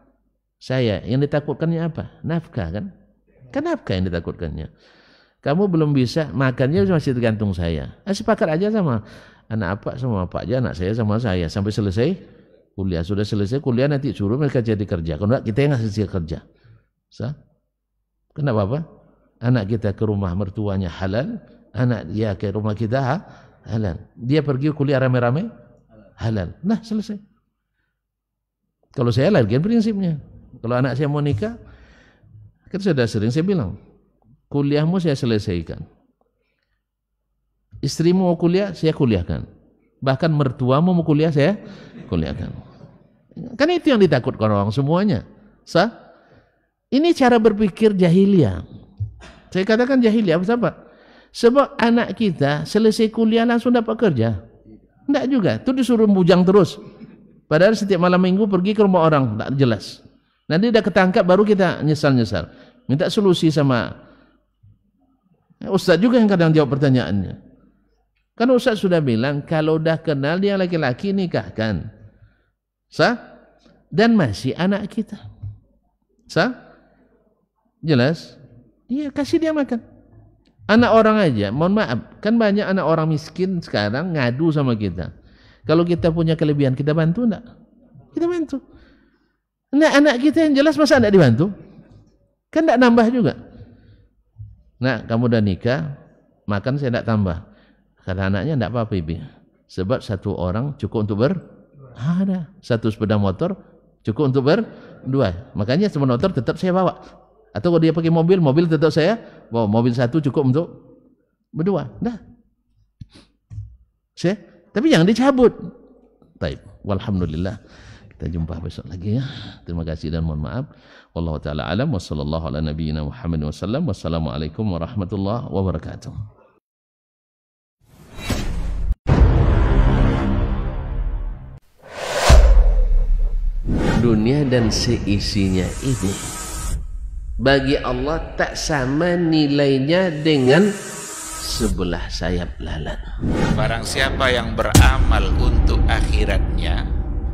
saya, yang ditakutkannya apa? Nafkah kan? Kan nafkah yang ditakutkannya. Kamu belum bisa, makannya masih tergantung saya. Sepakat aja sama anak apa sama apa aja, anak saya sama saya. Sampai selesai kuliah. Sudah selesai kuliah nanti suruh mereka jadi kerja. Kalau enggak, kita yang ngasih kerja. Kenapa apa? Anak kita ke rumah mertuanya halal, anak dia ke rumah kita halal. Dia pergi kuliah rame-rame, halal. Nah selesai. Kalau saya lagi prinsipnya. Kalau anak saya mau nikah, kan sudah sering saya bilang, kuliahmu saya selesaikan. Istrimu mau kuliah, saya kuliahkan. Bahkan mertuamu mau kuliah, saya kuliahkan. Kan itu yang ditakutkan orang semuanya. Ini cara berpikir jahiliyah. Saya katakan jahiliyah, apa? Sebab anak kita selesai kuliah langsung dapat kerja. Tidak juga, itu disuruh bujang terus. Padahal setiap malam minggu pergi ke rumah orang, tak jelas. Nanti dah ketangkap baru kita nyesal-nyesal. Minta solusi sama Ustaz juga yang kadang jawab pertanyaannya. Kan Ustaz sudah bilang kalau dah kenal dia laki-laki nikahkan. Dan masih anak kita. Jelas? Iya, kasih dia makan. Anak orang aja, mohon maaf, kan banyak anak orang miskin sekarang ngadu sama kita. Kalau kita punya kelebihan, kita bantu enggak? Kita bantu. Nah, anak kita yang jelas masa enggak dibantu? Kan enggak nambah juga. Nah, kamu udah nikah, makan saya enggak tambah. Kata anaknya enggak apa-apa Ibu. Sebab satu orang cukup untuk ada. Satu sepeda motor cukup untuk Dua. Makanya sepeda motor tetap saya bawa. Atau kalau dia pakai mobil, mobil tetap saya bawa. Mobil satu cukup untuk berdua. Dah. Tapi jangan dicabut. Baik. Walhamdulillah. Kita jumpa besok lagi ya. Terima kasih dan mohon maaf. Wallahu taala alam wa sallallahu ala nabiyyina Muhammad wasallam. Wassalamualaikum warahmatullahi wabarakatuh. Dunia dan seisinya ini bagi Allah tak sama nilainya dengan sebelah sayap lalat. Barang siapa yang beramal untuk akhiratnya,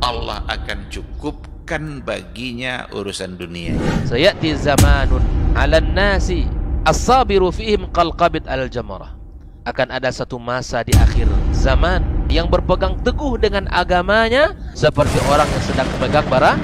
Allah akan cukupkan baginya urusan dunia. Sayati zamanun 'alan nasi as-sabiru fihim qalqabit al-jamarah. Akan ada satu masa di akhir zaman yang berpegang teguh dengan agamanya seperti orang yang sedang memegang bara